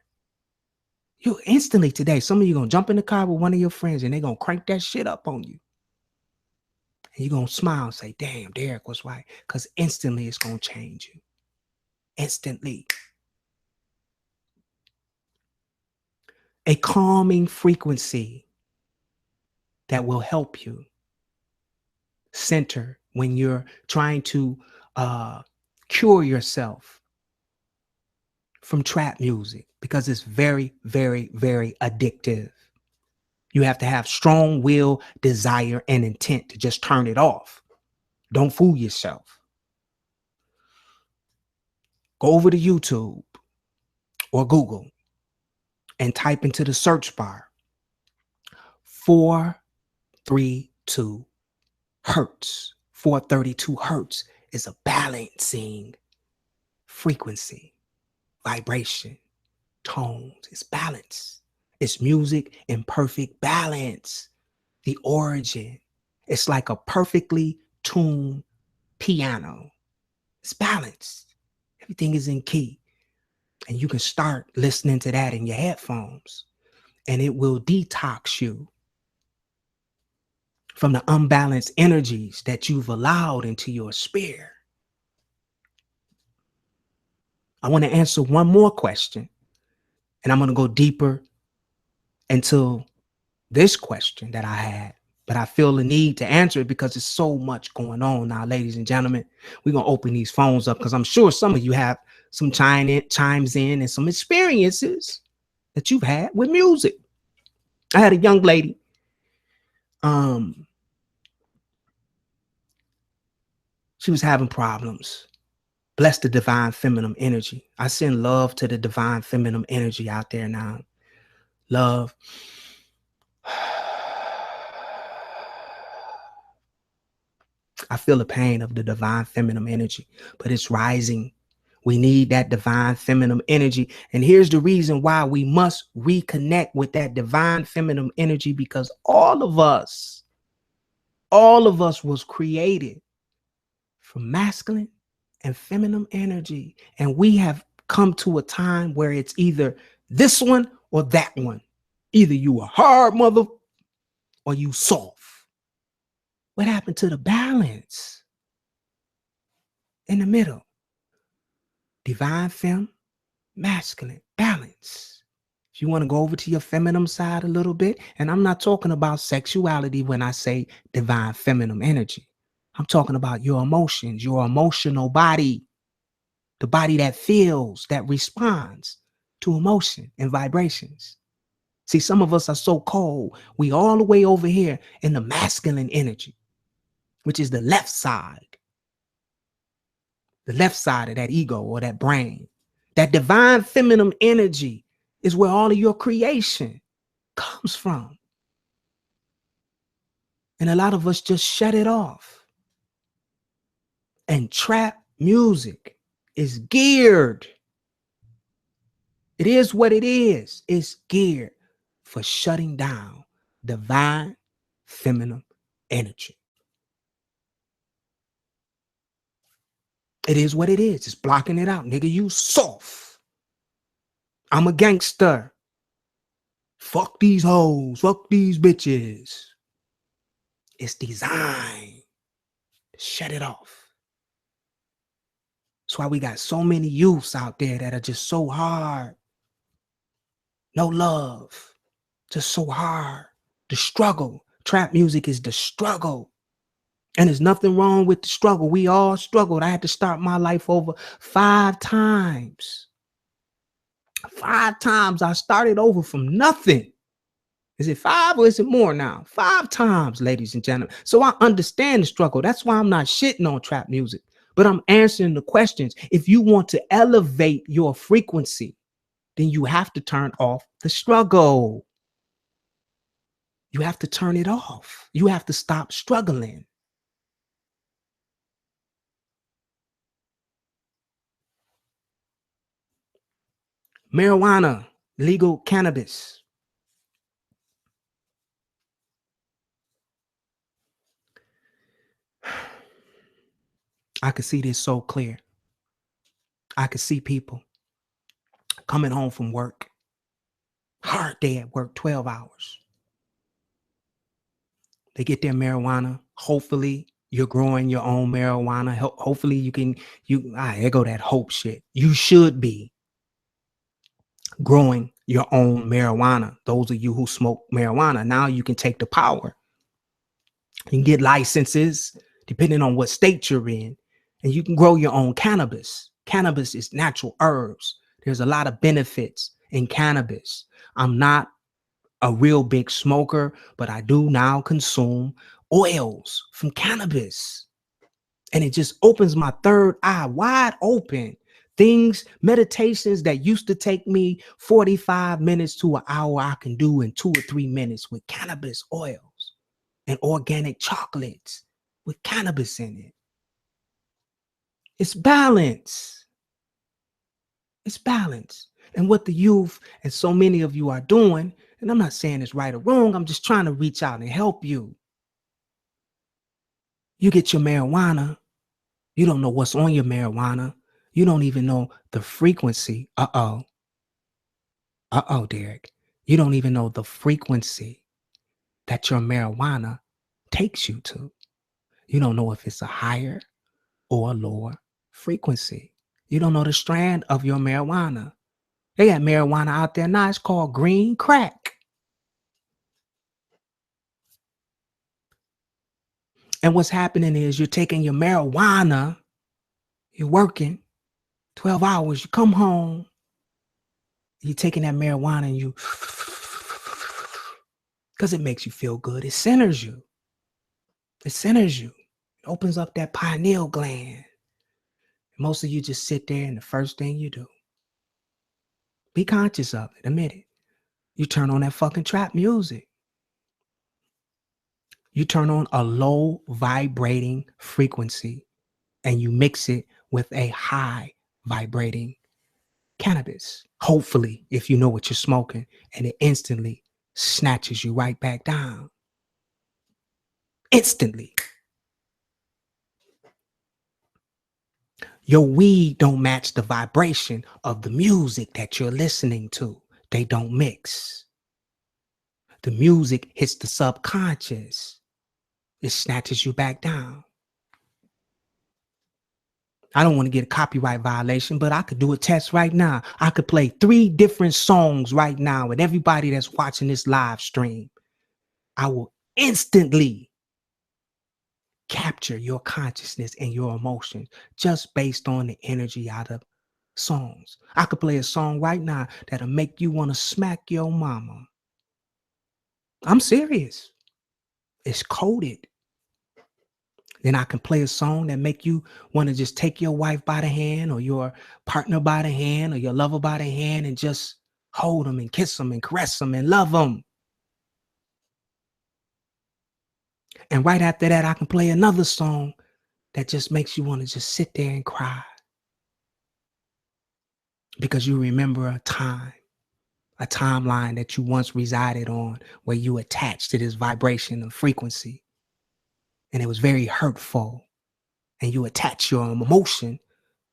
You instantly today, some of you going to jump in the car with one of your friends and they're going to crank that shit up on you. And you're going to smile and say, damn, Derek was right. Because instantly it's going to change you. Instantly. A calming frequency that will help you center when you're trying to cure yourself from trap music, because it's very, very, very addictive. You have to have strong will, desire, and intent to just turn it off. Don't fool yourself. Go over to YouTube or Google and type into the search bar 432 hertz. 432 hertz is a balancing frequency, vibration, tones. It's balance. It's music in perfect balance. The origin. It's like a perfectly tuned piano. It's balanced. Everything is in key. And you can start listening to that in your headphones. And it will detox you from the unbalanced energies that you've allowed into your sphere. I want to answer one more question. And I'm going to go deeper into this question that I had. But I feel the need to answer it because there's so much going on now, ladies and gentlemen. We're going to open these phones up because I'm sure some of you have some chimes in and some experiences that you've had with music. I had a young lady. She was having problems. Bless the divine feminine energy. I send love to the divine feminine energy out there now. Love. I feel the pain of the divine feminine energy, but it's rising. We need that divine feminine energy. And here's the reason why we must reconnect with that divine feminine energy, because all of us was created from masculine and feminine energy. And we have come to a time where it's either this one or that one. Either you a hard mother or you soft. What happened to the balance in the middle? Divine femme, masculine, balance. If you want to go over to your feminine side a little bit, and I'm not talking about sexuality when I say divine feminine energy. I'm talking about your emotions, your emotional body, the body that feels, that responds to emotion and vibrations. See, some of us are so cold. We all the way over here in the masculine energy, which is the left side of that ego or that brain. That divine feminine energy is where all of your creation comes from. And a lot of us just shut it off. And trap music is geared. It is what it is. It's geared for shutting down divine feminine energy. It is what it is. It's blocking it out. Nigga, you soft. I'm a gangster. Fuck these hoes. Fuck these bitches. It's designed to shut it off. That's why we got so many youths out there that are just so hard. No love. Just so hard. The struggle. Trap music is the struggle. And there's nothing wrong with the struggle. We all struggled. I had to start my life over 5 times. 5 times I started over from nothing. Is it 5 or is it more now? 5 times, ladies and gentlemen. So I understand the struggle. That's why I'm not shitting on trap music, but I'm answering the questions. If you want to elevate your frequency, then you have to turn off the struggle. You have to turn it off. You have to stop struggling. Marijuana, legal cannabis. I could see this so clear. I could see people coming home from work, hard day at work, 12 hours. They get their marijuana. Hopefully you're growing your own marijuana. Hopefully there go that hope shit. You should be growing your own marijuana. Those of you who smoke marijuana, now you can take the power. You can get licenses depending on what state you're in, and you can grow your own cannabis. Cannabis is natural herbs. There's a lot of benefits in cannabis. I'm not a real big smoker, but I do now consume oils from cannabis. And it just opens my third eye wide open. Meditations that used to take me 45 minutes to an hour, I can do in 2 or 3 minutes with cannabis oils and organic chocolates with cannabis in it. It's balance. It's balance. And what the youth and so many of you are doing, and I'm not saying it's right or wrong, I'm just trying to reach out and help you. You get your marijuana. You don't know what's on your marijuana. You don't even know the frequency. Uh-oh, Derek. You don't even know the frequency that your marijuana takes you to. You don't know if it's a higher or a lower frequency. You don't know the strand of your marijuana. They got marijuana out there now. It's called green crack. And what's happening is you're taking your marijuana, you're working 12 hours, you come home, you're taking that marijuana and you, because it makes you feel good. It centers you. It centers you. It opens up that pineal gland. Most of you just sit there and the first thing you do, be conscious of it, admit it. You turn on that fucking trap music. You turn on a low vibrating frequency and you mix it with a high vibrating cannabis. Hopefully, if you know what you're smoking, and it instantly snatches you right back down. Instantly. Your weed don't match the vibration of the music that you're listening to. They don't mix. The music hits the subconscious. It snatches you back down. I don't want to get a copyright violation, but I could do a test right now. I could play 3 different songs right now with everybody that's watching this live stream. I will instantly capture your consciousness and your emotions just based on the energy out of songs. I could play a song right now that'll make you want to smack your mama. I'm serious. It's coded. Then I can play a song that make you want to just take your wife by the hand or your partner by the hand or your lover by the hand and just hold them and kiss them and caress them and love them. And right after that, I can play another song that just makes you want to just sit there and cry. Because you remember a timeline that you once resided on where you attached to this vibration of frequency. And it was very hurtful. And you attach your emotion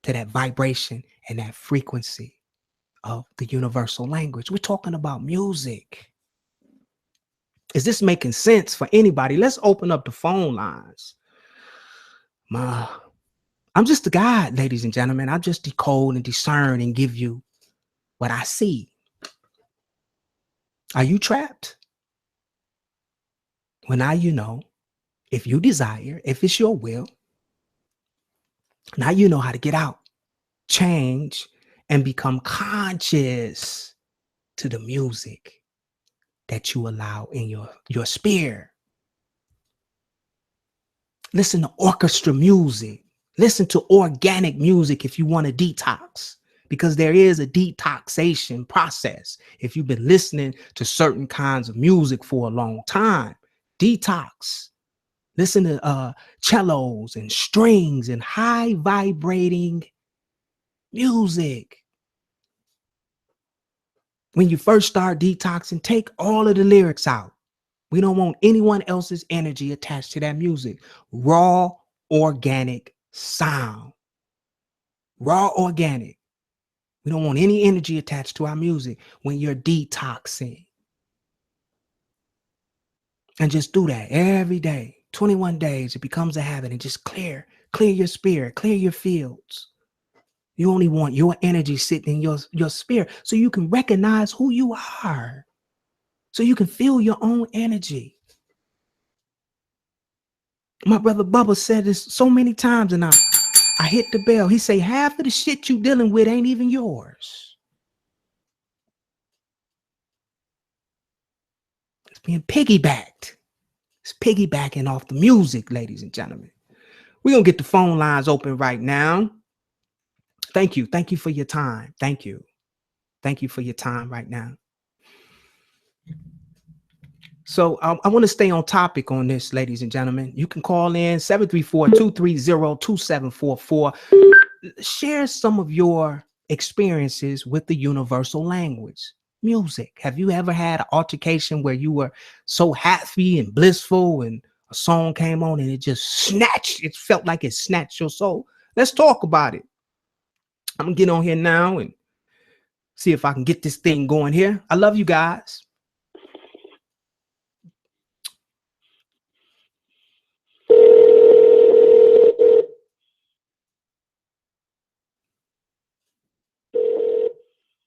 to that vibration and that frequency of the universal language. We're talking about music. Is this making sense for anybody? Let's open up the phone lines. I'm just a guide, ladies and gentlemen. I just decode and discern and give you what I see. Are you trapped? Well, now you know, if you desire, if it's your will, now you know how to get out, change, and become conscious to the music that you allow in your spirit. Listen to orchestra music. Listen to organic music if you want to detox, because there is a detoxation process. If you've been listening to certain kinds of music for a long time, detox. Listen to cellos and strings and high vibrating music. When you first start detoxing, take all of the lyrics out. We don't want anyone else's energy attached to that music. Raw, organic sound. Raw, organic. We don't want any energy attached to our music when you're detoxing. And just do that every day. 21 days, it becomes a habit, and just clear your spirit, clear your fields. You only want your energy sitting in your spirit so you can recognize who you are, so you can feel your own energy. My brother Bubba said this so many times, and I hit the bell. He say half of the shit you dealing with ain't even yours. It's being piggybacked. It's piggybacking off the music, ladies and gentlemen. We're going to get the phone lines open right now. Thank you. Thank you for your time. Thank you. Thank you for your time right now. So I want to stay on topic on this, ladies and gentlemen. You can call in 734-230-2744. Share some of your experiences with the universal language, music. Have you ever had an altercation where you were so happy and blissful and a song came on and it just snatched? It felt like it snatched your soul. Let's talk about it. I'm going to get on here now and see if I can get this thing going here. I love you guys.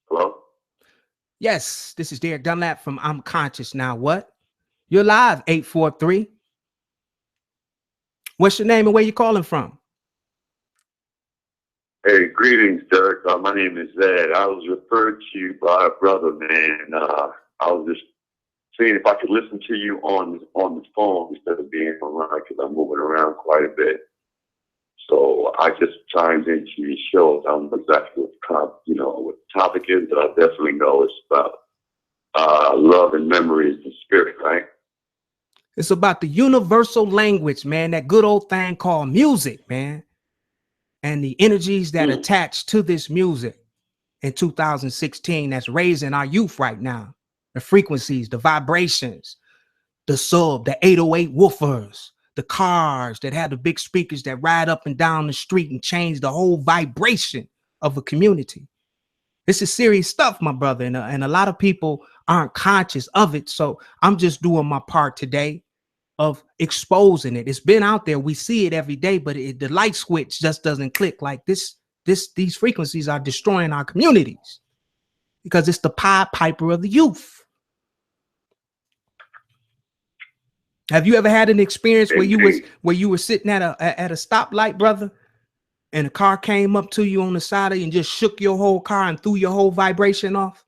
Hello? Yes, this is Derek Dunlap from I'm Conscious Now What? You're live, 843. What's your name and where you calling from? Hey, greetings, Derek. My name is Zed. I was referred to you by a brother, man. I was just seeing if I could listen to you on the phone instead of being online because I'm moving around quite a bit. So I just chimed into your show. I don't know exactly what the topic is, but I definitely know it's about love and memories and spirit, right? It's about the universal language, man, that good old thing called music, man, and the energies that attach to this music in 2016 that's raising our youth right now. The frequencies, the vibrations, the sub, the 808 woofers, the cars that have the big speakers that ride up and down the street and change the whole vibration of a community. This is serious stuff, my brother, and a lot of people aren't conscious of it. So I'm just doing my part today of exposing it. It's been out there. We see it every day, but the light switch just doesn't click like this. These frequencies are destroying our communities because it's the Pied Piper of the youth. Have you ever had an experience where you were sitting at a stoplight, brother, and a car came up to you on the side of you and just shook your whole car and threw your whole vibration off?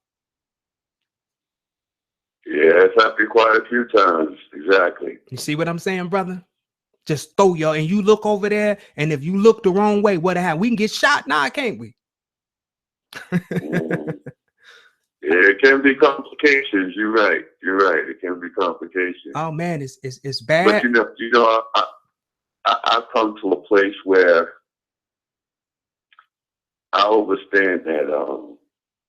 Yeah, it's happened quite a few times. Exactly. You see what I'm saying, brother? Just throw your, and you look over there, and if you look the wrong way, what happened? We can get shot now, can't we? Yeah, it can be complications. You're right. It can be complications. Oh man, it's bad. But I've come to a place where I understand that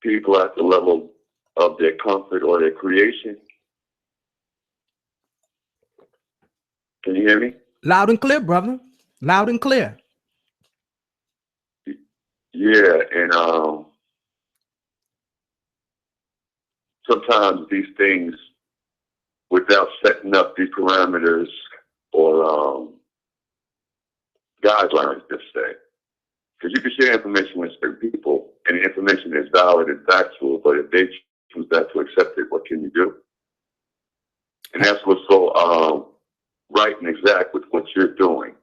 people at the level of their comfort or their creation. Can you hear me? Loud and clear, brother. Loud and clear. Yeah, and sometimes these things, without setting up the parameters or guidelines, let's say, because you can share information with certain people, and the information is valid and factual, but if they choose not to accept it, what can you do? And that's what's so right and exact with what you're doing.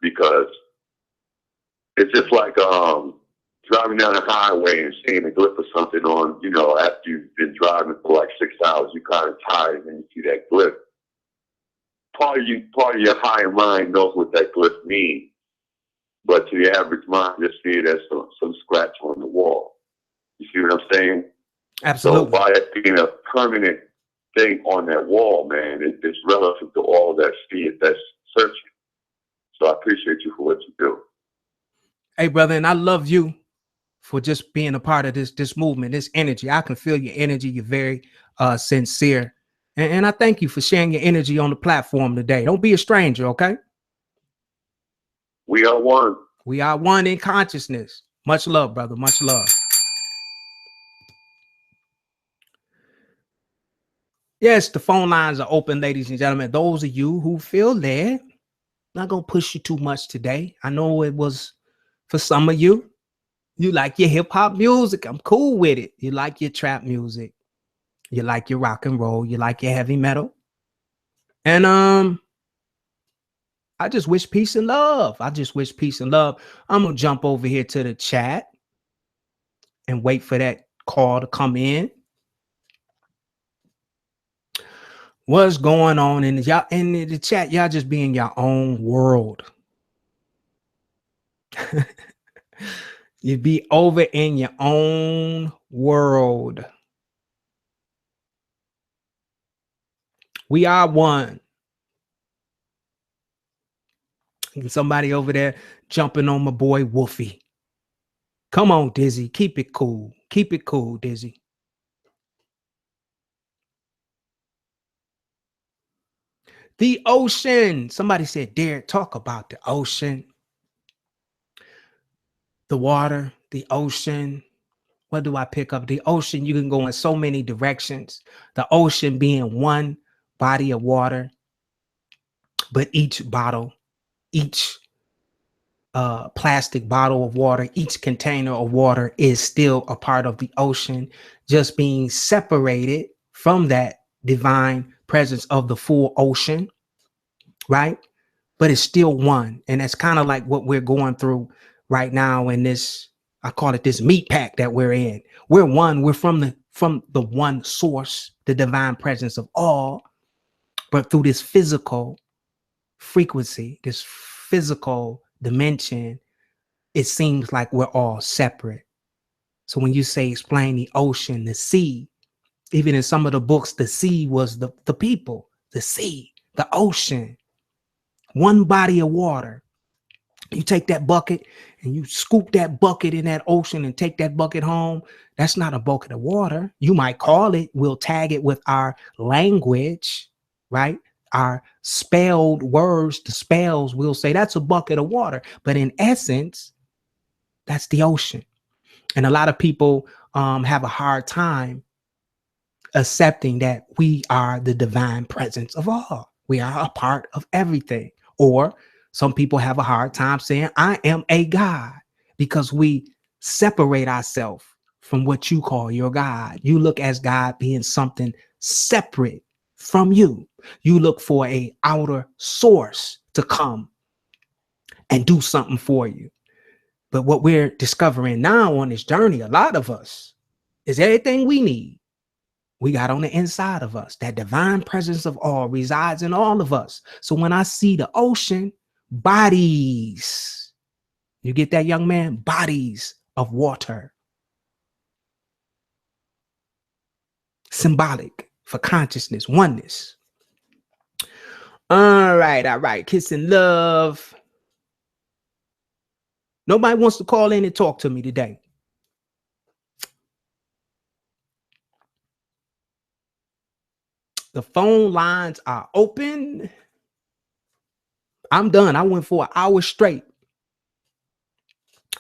Because it's just like driving down a highway and seeing a glip of something on, you know, after you've been driving for like 6 hours, you're kind of tired and you see that glip. Part of your higher mind knows what that glip means. But to the average mind, just see it as some scratch on the wall. You see what I'm saying? Absolutely. So by it being a permanent thing on that wall, man, it's relative to all that that's searching. So I appreciate you for what you do. Hey, brother, and I love you for just being a part of this movement, this energy. I can feel your energy. You're very sincere. And I thank you for sharing your energy on the platform today. Don't be a stranger, okay? We are one. We are one in consciousness. Much love, brother. Much love. Yes, the phone lines are open, ladies and gentlemen. Those of you who feel led, not going to push you too much today. I know it was for some of you. You like your hip hop music. I'm cool with it. You like your trap music. You like your rock and roll. You like your heavy metal. And I just wish peace and love. I just wish peace and love. I'm going to jump over here to the chat and wait for that call to come in. What's going on in y'all in the chat? Y'all just be in your own world. You be over in your own world. We are one. Somebody over there jumping on my boy Wolfie. Come on, Dizzy. Keep it cool. Keep it cool, Dizzy. The ocean. Somebody said, Derek, talk about the ocean. The water, the ocean. What do I pick up? The ocean, you can go in so many directions. The ocean being one body of water, but each bottle, each plastic bottle of water, each container of water is still a part of the ocean, just being separated from that divine presence of the full ocean, right? But it's still one. And that's kind of like what we're going through right now in this, I call it this meat pack that we're in. We're one. We're from the one source, the divine presence of all, but through this physical frequency, this physical dimension, it seems like we're all separate. So when you say explain the ocean, the sea, even in some of the books, the sea was the people, the sea, the ocean, one body of water. You take that bucket and you scoop that bucket in that ocean and take that bucket home. That's not a bucket of water. You might call it, we'll tag it with our language, right? Our spelled words, the spells, we'll say that's a bucket of water. But in essence, that's the ocean. And a lot of people have a hard time accepting that we are the divine presence of all. We are a part of everything. Or some people have a hard time saying, I am a God, because we separate ourselves from what you call your God. You look as God being something separate from you. You look for an outer source to come and do something for you. But what we're discovering now on this journey, a lot of us, is everything we need. We got on the inside of us. That divine presence of all resides in all of us. So when I see the ocean, bodies, you get that, young man? Bodies of water. Symbolic for consciousness, oneness. All right. Kiss and love. Nobody wants to call in and talk to me today. The phone lines are open. I'm done. I went for an hour straight.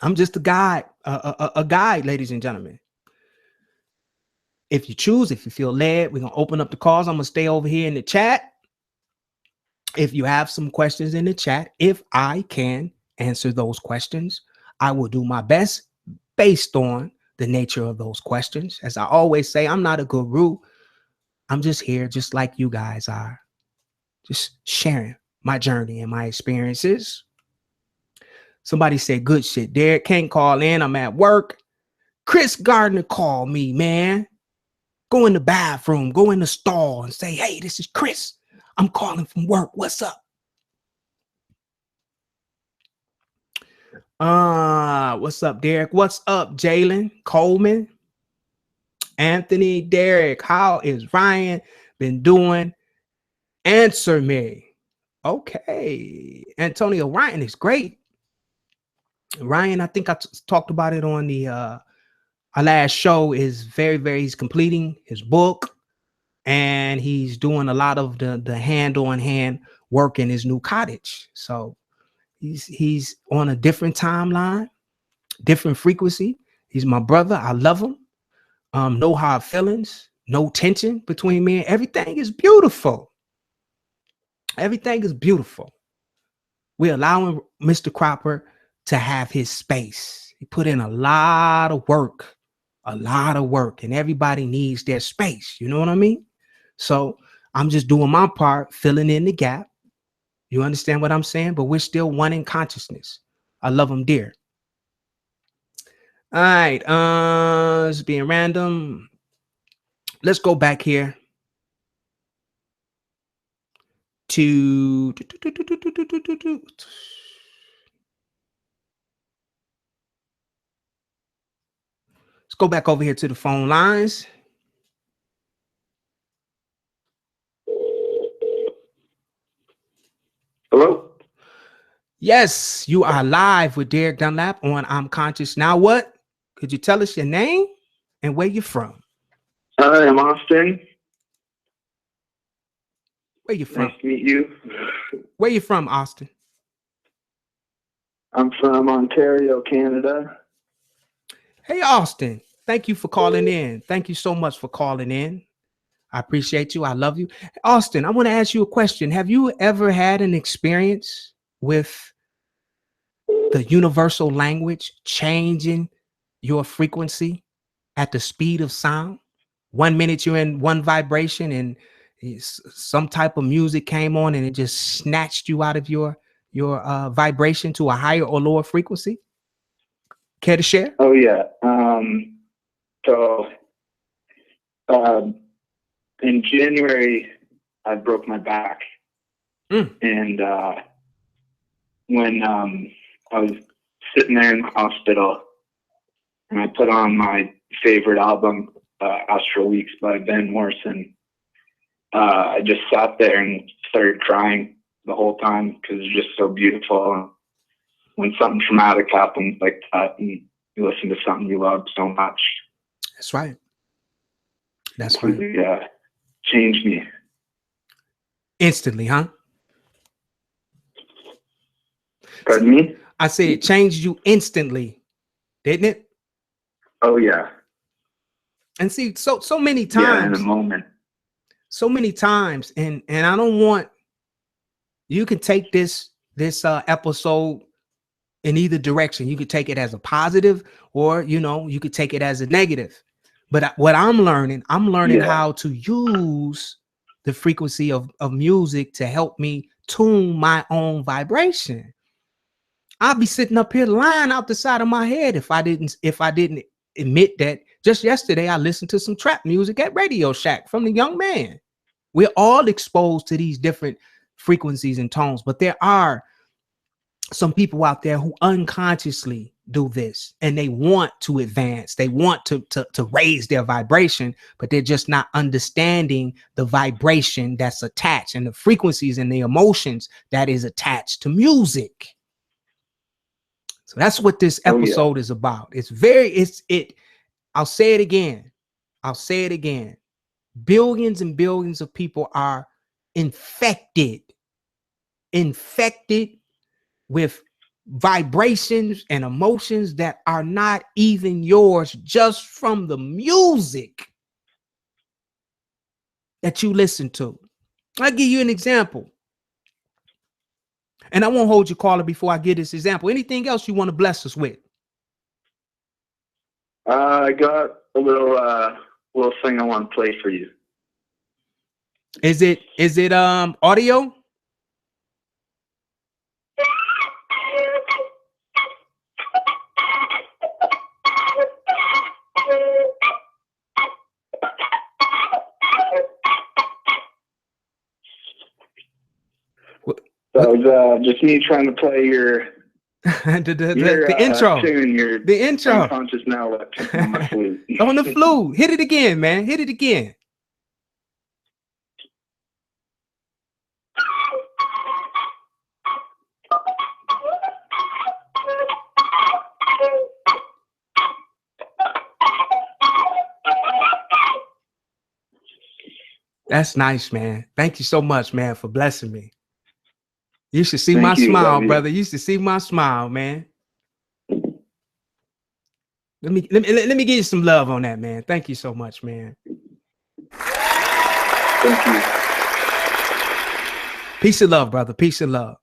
I'm just a guide, a guide, ladies and gentlemen. If you choose, if you feel led, we're going to open up the calls. I'm going to stay over here in the chat. If you have some questions in the chat, if I can answer those questions, I will do my best based on the nature of those questions. As I always say, I'm not a guru. I'm just here, just like you guys are, just sharing my journey and my experiences. Somebody said, good shit. Derek, can't call in. I'm at work. Chris Gardner called me, man. Go in the bathroom, go in the stall and say, hey, this is Chris. I'm calling from work. What's up? What's up, Derek? What's up, Jalen Coleman? Anthony, Derek, how is Ryan been doing? Answer me. Okay. Antonio, Ryan is great. Ryan, I think I talked about it on the our last show, is he's completing his book, and he's doing a lot of the hand-on-hand work in his new cottage. So he's on a different timeline, different frequency. He's my brother. I love him. No hard feelings, no tension between me, and everything is beautiful. Everything is beautiful. We're allowing Mr. Cropper to have his space. He put in a lot of work, and everybody needs their space. You know what I mean? So I'm just doing my part, filling in the gap. You understand what I'm saying? But we're still one in consciousness. I love him dear. All right. It's being random. Let's go back here to let's go back over here to the phone lines. Hello? Yes, you are live with Derek Dunlap on I'm Conscious. Now what? Could you tell us your name and where you're from? Hi, I'm Austin. Where you from? Nice to meet you. Where you from, Austin? I'm from Ontario, Canada. Hey, Austin. Thank you for calling in. Thank you so much for calling in. I appreciate you. I love you. Austin, I want to ask you a question. Have you ever had an experience with the universal language changing your frequency at the speed of sound? 1 minute you're in one vibration and some type of music came on and it just snatched you out of your vibration to a higher or lower frequency. Care to share? Oh, yeah. In January, I broke my back. And when I was sitting there in the hospital and I put on my favorite album, Astral Weeks by Van Morrison, I just sat there and started crying the whole time because it's just so beautiful. When something traumatic happens like that and you listen to something you love so much. That's right. That's right. Yeah, changed me. Instantly, huh? Pardon me? I said it changed you instantly, didn't it? Oh, yeah. And see, so many times. Yeah, in a moment. So many times, and I don't want, you can take this episode in either direction. You could take it as a positive, or you could take it as a negative. But what I'm learning how to use the frequency of music to help me tune my own vibration. I'll be sitting up here lying out the side of my head if I didn't admit that just yesterday I listened to some trap music at Radio Shack from the young man. We're all exposed to these different frequencies and tones, but there are some people out there who unconsciously do this and they want to advance. They want to raise their vibration, but they're just not understanding the vibration that's attached and the frequencies and the emotions that is attached to music. So that's what this episode is about. I'll say it again. Billions and billions of people are infected with vibrations and emotions that are not even yours, just from the music that you listen to. I'll give you an example. And I won't hold you, caller, before I give this example. Anything else you want to bless us with? I got a little thing I want to play for you. Is it audio? So it was just me trying to play your the intro. Tune, your the intro. unconscious now on my flute. On the flute. Hit it again, man. Hit it again. That's nice, man. Thank you so much, man, for blessing me. You should see my smile, brother. You should see my smile, man. Let me give you some love on that, man. Thank you so much, man. Thank you. Peace and love, brother. Peace and love.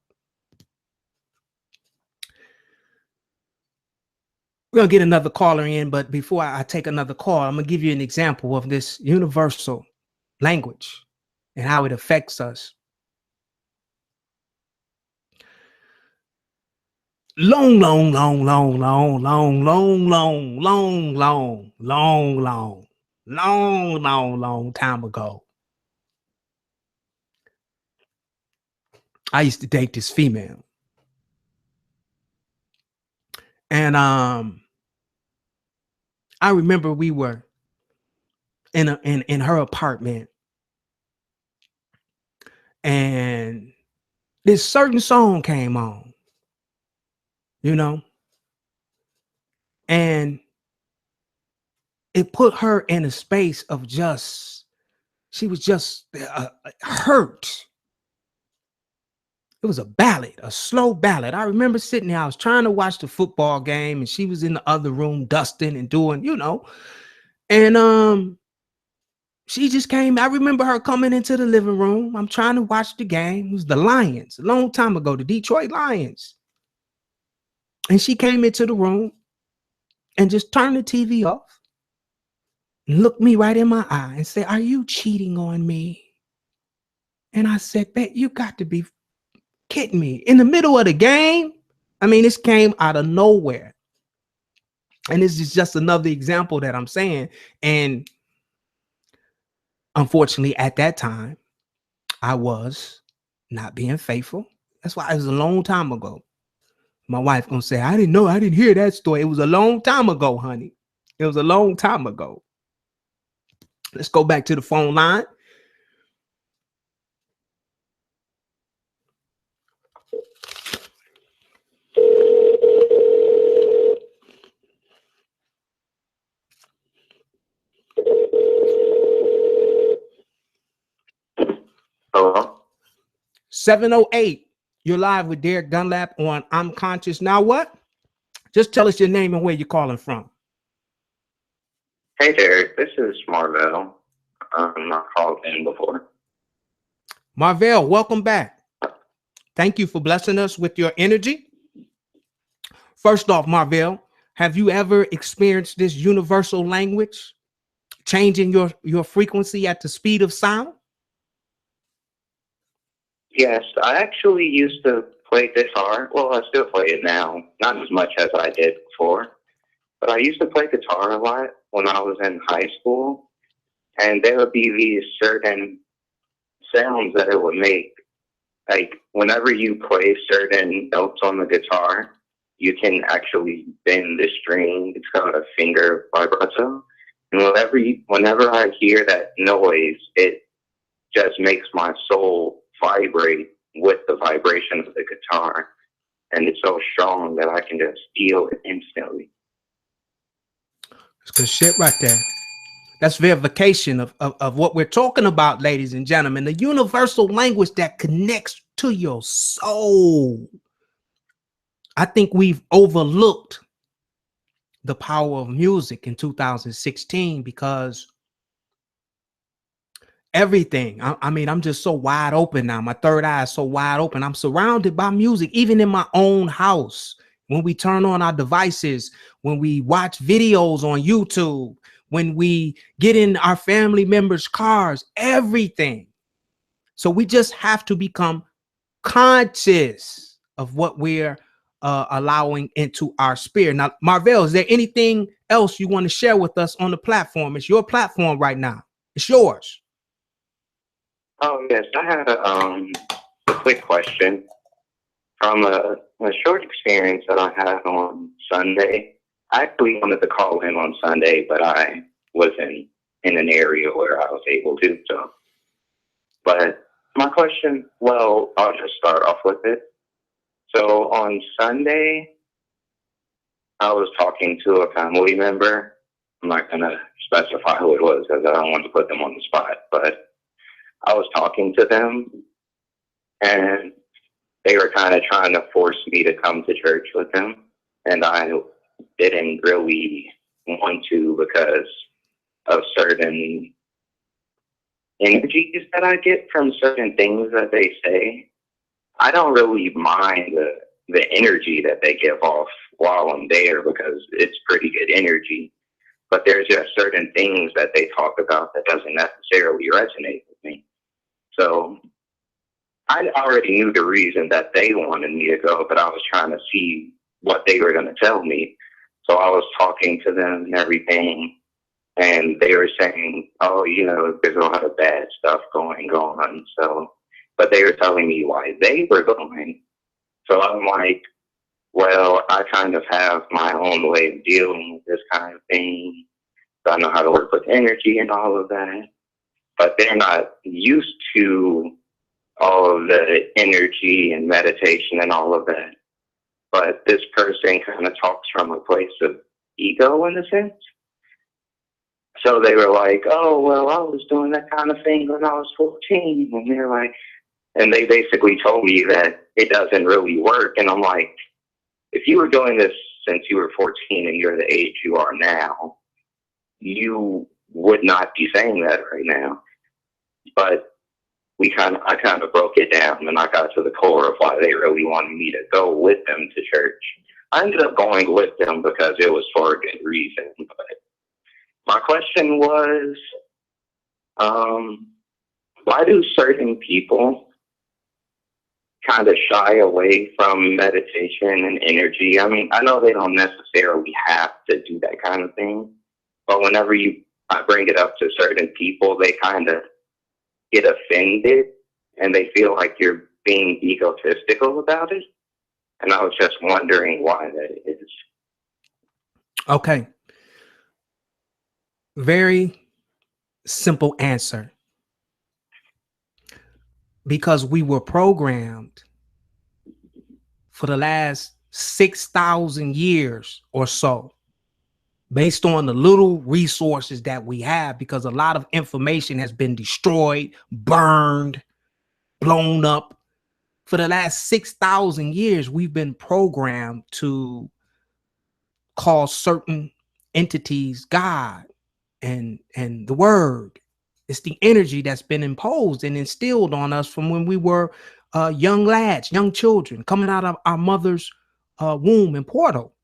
We're gonna get another caller in, but before I take another call, I'm gonna give you an example of this universal language and how it affects us. Long time ago, I used to date this female, and I remember we were in her apartment, and this certain song came on, you know, and it put her in a space of she was just hurt. It was a ballad, a slow ballad. I remember sitting there, I was trying to watch the football game, and she was in the other room dusting and doing, you know, and she just came. I remember her coming into the living room. I'm trying to watch the game. It was the Lions, a long time ago, the Detroit Lions. And she came into the room and just turned the TV off and looked me right in my eye and said, "Are you cheating on me?" And I said, "Bet you got to be kidding me." In the middle of the game. I mean, this came out of nowhere. And this is just another example that I'm saying. And unfortunately, at that time, I was not being faithful. That's why it was a long time ago. My wife gonna say, "I didn't know, I didn't hear that story." It was a long time ago, honey. It was a long time ago. Let's go back to the phone line. Hello? 708. You're live with Derek Dunlap on I'm Conscious Now What? Just tell us your name and where you're calling from. Hey, Derek. This is Marvell. I called in before. Marvell, welcome back. Thank you for blessing us with your energy. First off, Marvell, have you ever experienced this universal language, changing your frequency at the speed of sound? Yes, I actually used to play guitar. Well, I still play it now. Not as much as I did before. But I used to play guitar a lot when I was in high school. And there would be these certain sounds that it would make. Like, whenever you play certain notes on the guitar, you can actually bend the string. It's called a finger vibrato. And whenever I hear that noise, it just makes my soul vibrate with the vibration of the guitar. And it's so strong that I can just feel it instantly. That's good shit right there. That's verification of what we're talking about, ladies and gentlemen. The universal language that connects to your soul. I think we've overlooked the power of music in 2016 because everything, I mean, I'm just so wide open now. My third eye is so wide open. I'm surrounded by music, even in my own house. When we turn on our devices, when we watch videos on YouTube, when we get in our family members' cars, everything So we just have to become conscious of what we're allowing into our spirit. Now, Marvell, is there anything else you want to share with us on the platform? It's your platform right now. It's yours. Oh, yes. I had a quick question from a short experience that I had on Sunday. I actually wanted to call in on Sunday, but I wasn't in an area where I was able to. So, but my question, well, I'll just start off with it. So on Sunday, I was talking to a family member. I'm not going to specify who it was because I don't want to put them on the spot, but I was talking to them and they were kind of trying to force me to come to church with them. And I didn't really want to because of certain energies that I get from certain things that they say. I don't really mind the energy that they give off while I'm there because it's pretty good energy. But there's just certain things that they talk about that doesn't necessarily resonate with me. So I already knew the reason that they wanted me to go, but I was trying to see what they were going to tell me. So I was talking to them and everything, and they were saying, oh, you know, there's a lot of bad stuff going on. So, but they were telling me why they were going. So I'm like, well, I kind of have my own way of dealing with this kind of thing. So I know how to work with energy and all of that. But they're not used to all of the energy and meditation and all of that. But this person kind of talks from a place of ego in a sense. So they were like, oh, well, I was doing that kind of thing when I was 14. And they're like, and they basically told me that it doesn't really work. And I'm like, if you were doing this since you were 14 and you're the age you are now, you would not be saying that right now. But I kind of broke it down and I got to the core of why they really wanted me to go with them to church. I ended up going with them because it was for a good reason. But my question was, why do certain people kind of shy away from meditation and energy? I mean, I know they don't necessarily have to do that kind of thing, but whenever I bring it up to certain people, they kind of get offended and they feel like you're being egotistical about it. And I was just wondering why that is. Okay. Very simple answer. Because we were programmed for the last 6,000 years or so, based on the little resources that we have, because a lot of information has been destroyed, burned, blown up. For the last 6,000 years, we've been programmed to call certain entities God and the word. It's the energy that's been imposed and instilled on us from when we were young lads, young children, coming out of our mother's womb and portal.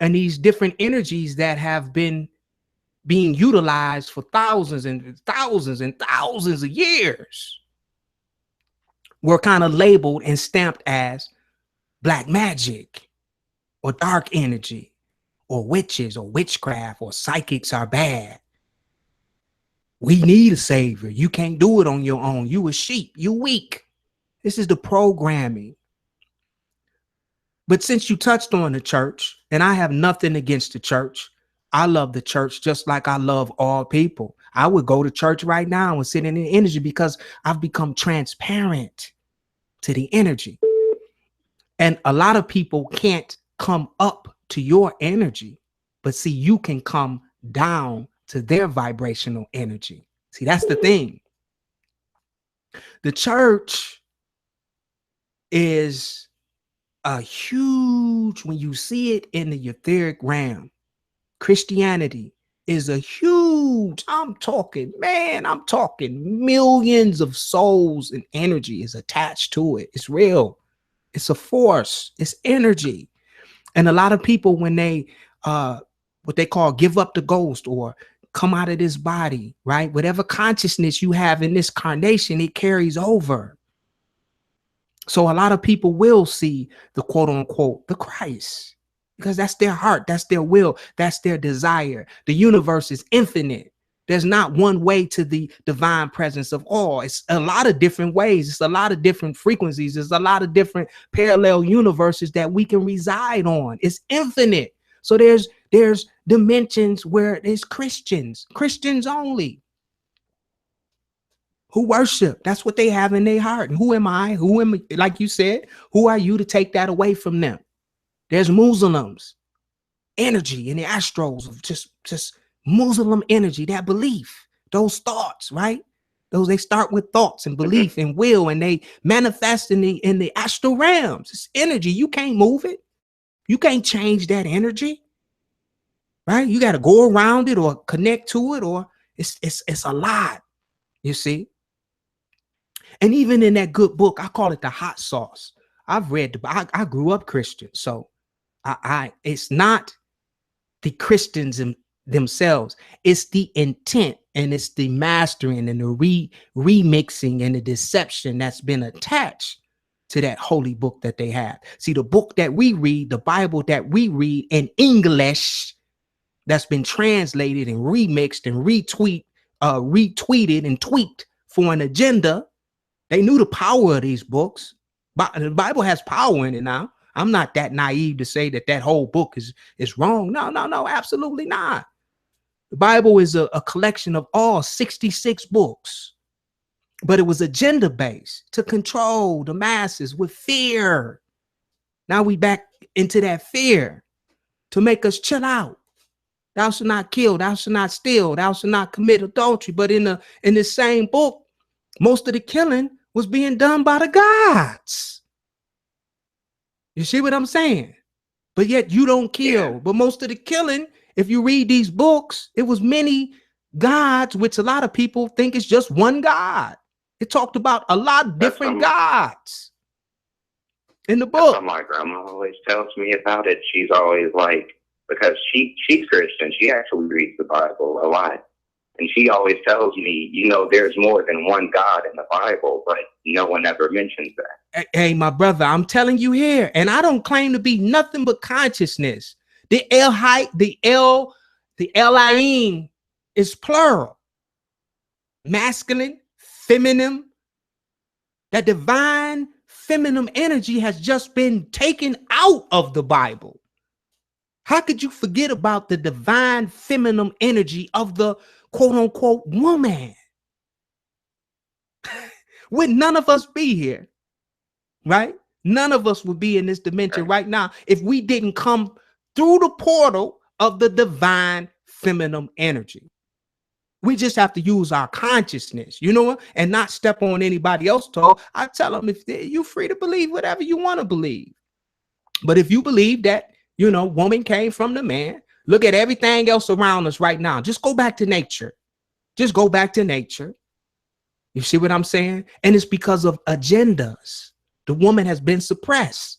And these different energies that have been being utilized for thousands and thousands and thousands of years were kind of labeled and stamped as black magic or dark energy or witches or witchcraft or psychics are bad. We need a savior. You can't do it on your own. You a sheep. You weak. This is the programming. But since you touched on the church, and I have nothing against the church, I love the church just like I love all people. I would go to church right now and sit in the energy because I've become transparent to the energy. And a lot of people can't come up to your energy, but see, you can come down to their vibrational energy. See, that's the thing. The church is a huge, when you see it in the etheric realm, Christianity is a huge, I'm talking millions of souls and energy is attached to it. It's real. It's a force. It's energy. And a lot of people, when they, what they call give up the ghost or come out of this body, right? Whatever consciousness you have in this carnation, it carries over. So a lot of people will see the quote unquote, the Christ, because that's their heart, that's their will, that's their desire. The universe is infinite. There's not one way to the divine presence of all. It's a lot of different ways. It's a lot of different frequencies. There's a lot of different parallel universes that we can reside on. It's infinite. So there's dimensions where there's Christians only, who worship. That's what they have in their heart. And who am I? Like you said, who are you to take that away from them? There's Muslims, energy in the astros of just Muslim energy, that belief, those thoughts, right? They start with thoughts and belief and will, and they manifest in the astral realms. It's energy. You can't move it. You can't change that energy, right? You got to go around it or connect to it, or it's a lot, you see. And even in that good book, I call it the hot sauce. I've read I grew up Christian, so it's not the Christians themselves, it's the intent, and it's the mastering and the remixing and the deception that's been attached to that holy book that they have. See, the book that we read, the Bible that we read in English, that's been translated and remixed and retweeted and tweaked for an agenda. They knew the power of these books, but the Bible has power in it now. I'm not that naive to say that whole book is wrong. No, absolutely not. The Bible is a collection of all 66 books, but it was agenda-based to control the masses with fear. Now we back into that fear to make us chill out. Thou shalt not kill, thou shalt not steal, thou shalt not commit adultery. But in the same book, most of the killing was being done by the gods. You see what I'm saying? But yet you don't kill. Yeah. But most of the killing, if you read these books, it was many gods, which a lot of people think is just one God. It talked about a lot of different gods in the book. That's what my grandma always tells me about it. She's always like, because she's Christian, she actually reads the Bible a lot. And she always tells me, you know, there's more than one God in the Bible, but no one ever mentions that. Hey, my brother, I'm telling you here, and I don't claim to be nothing but consciousness. The Elohim is plural. Masculine, feminine. That divine feminine energy has just been taken out of the Bible. How could you forget about the divine feminine energy of the quote unquote woman? Would none of us be here, right? None of us would be in this dimension right now if we didn't come through the portal of the divine feminine energy. We just have to use our consciousness, you know, and not step on anybody else's toe. I tell them, if you're free to believe whatever you want to believe. But if you believe that, you know, woman came from the man, look at everything else around us right now. Just go back to nature. Just go back to nature. You see what I'm saying? And it's because of agendas. The woman has been suppressed.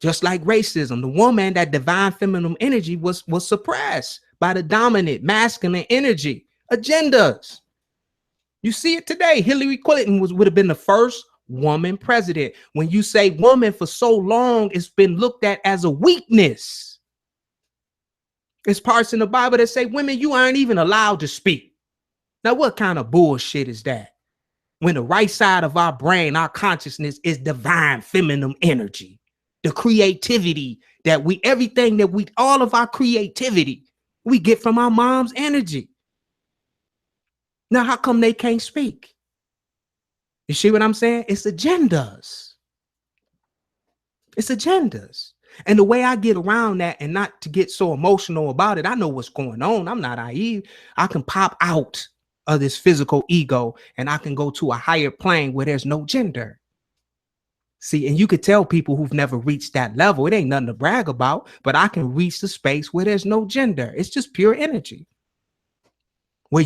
Just like racism, the woman, that divine feminine energy was suppressed by the dominant masculine energy agendas. You see it today. Hillary Clinton would have been the first woman president. When you say woman for so long, it's been looked at as a weakness. It's parts in the Bible that say, women, you aren't even allowed to speak. Now, what kind of bullshit is that? When the right side of our brain, our consciousness, is divine feminine energy, the creativity that all of our creativity, we get from our mom's energy. Now, how come they can't speak? You see what I'm saying? It's agendas. It's agendas. And the way I get around that, and not to get so emotional about it, I know what's going on. I'm not naive. I can pop out of this physical ego and I can go to a higher plane where there's no gender. See, and you could tell people who've never reached that level, it ain't nothing to brag about, but I can reach the space where there's no gender. It's just pure energy. Where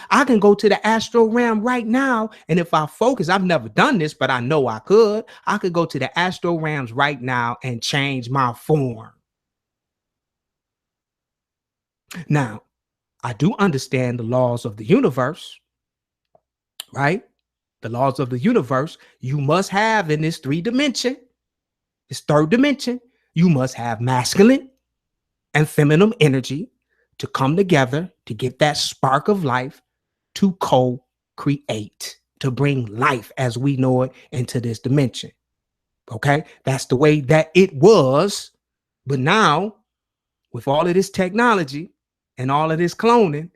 I can go to the astral realm right now. And if I focus, I've never done this, but I know I could go to the astral realms right now and change my form. Now, I do understand the laws of the universe, right? The laws of the universe, you must have in this 3-dimension, this 3rd dimension, you must have masculine and feminine energy to come together to get that spark of life to co-create, to bring life as we know it into this dimension. Okay, that's the way that it was. But now, with all of this technology and all of this cloning,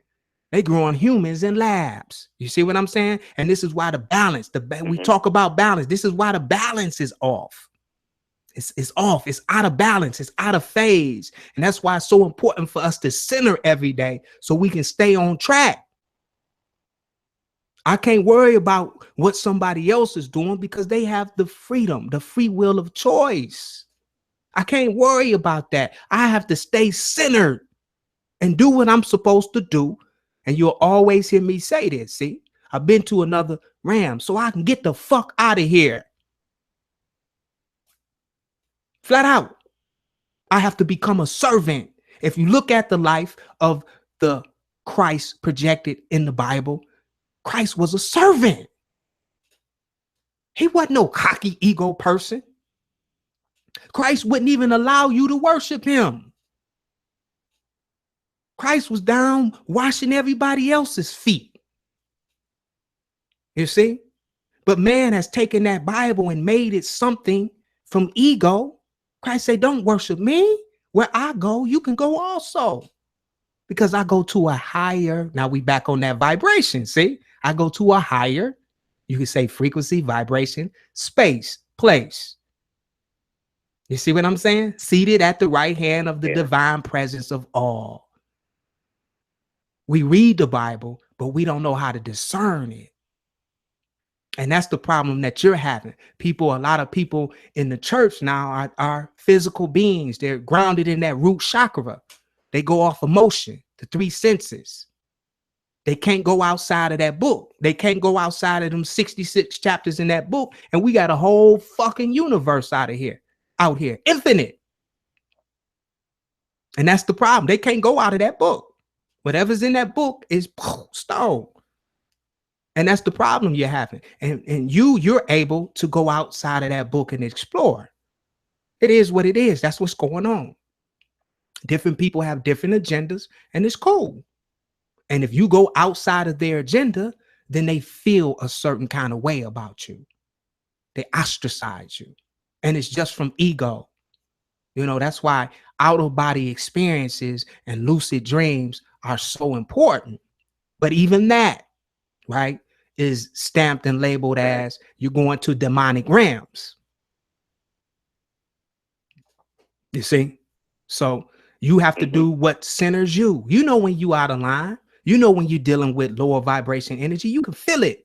they growing humans in labs. You see what I'm saying? And this is why the balance, we talk about balance. This is why the balance is off. It's off. It's out of balance. It's out of phase. And that's why it's so important for us to center every day so we can stay on track. I can't worry about what somebody else is doing because they have the freedom, the free will of choice. I can't worry about that. I have to stay centered and do what I'm supposed to do. And you'll always hear me say this. See, I've been to another realm so I can get the fuck out of here. Flat out. I have to become a servant. If you look at the life of the Christ projected in the Bible, Christ was a servant. He wasn't no cocky ego person. Christ wouldn't even allow you to worship him. Christ was down washing everybody else's feet. You see? But man has taken that Bible and made it something from ego. Christ said, don't worship me. Where I go, you can go also. Because I go to a higher, now we back on that vibration, see? I go to a higher, you can say frequency, vibration, space, place. You see what I'm saying? Seated at the right hand of the divine presence of all. We read the Bible, but we don't know how to discern it. And that's the problem that you're having. People, a lot of people in the church now are physical beings. They're grounded in that root chakra. They go off emotion, the 3 senses. They can't go outside of that book. They can't go outside of them 66 chapters in that book. And we got a whole fucking universe out here, infinite. And that's the problem. They can't go out of that book. Whatever's in that book is stone. And that's the problem you're having. And you're able to go outside of that book and explore. It is what it is. That's what's going on. Different people have different agendas, and it's cool. And if you go outside of their agenda, then they feel a certain kind of way about you. They ostracize you. And it's just from ego. You know, that's why out-of-body experiences and lucid dreams are so important. But even that, right, is stamped and labeled as you're going to demonic realms. You see? So you have to do what centers you. You know when you out of line. You know when you're dealing with lower vibration energy. You can feel it.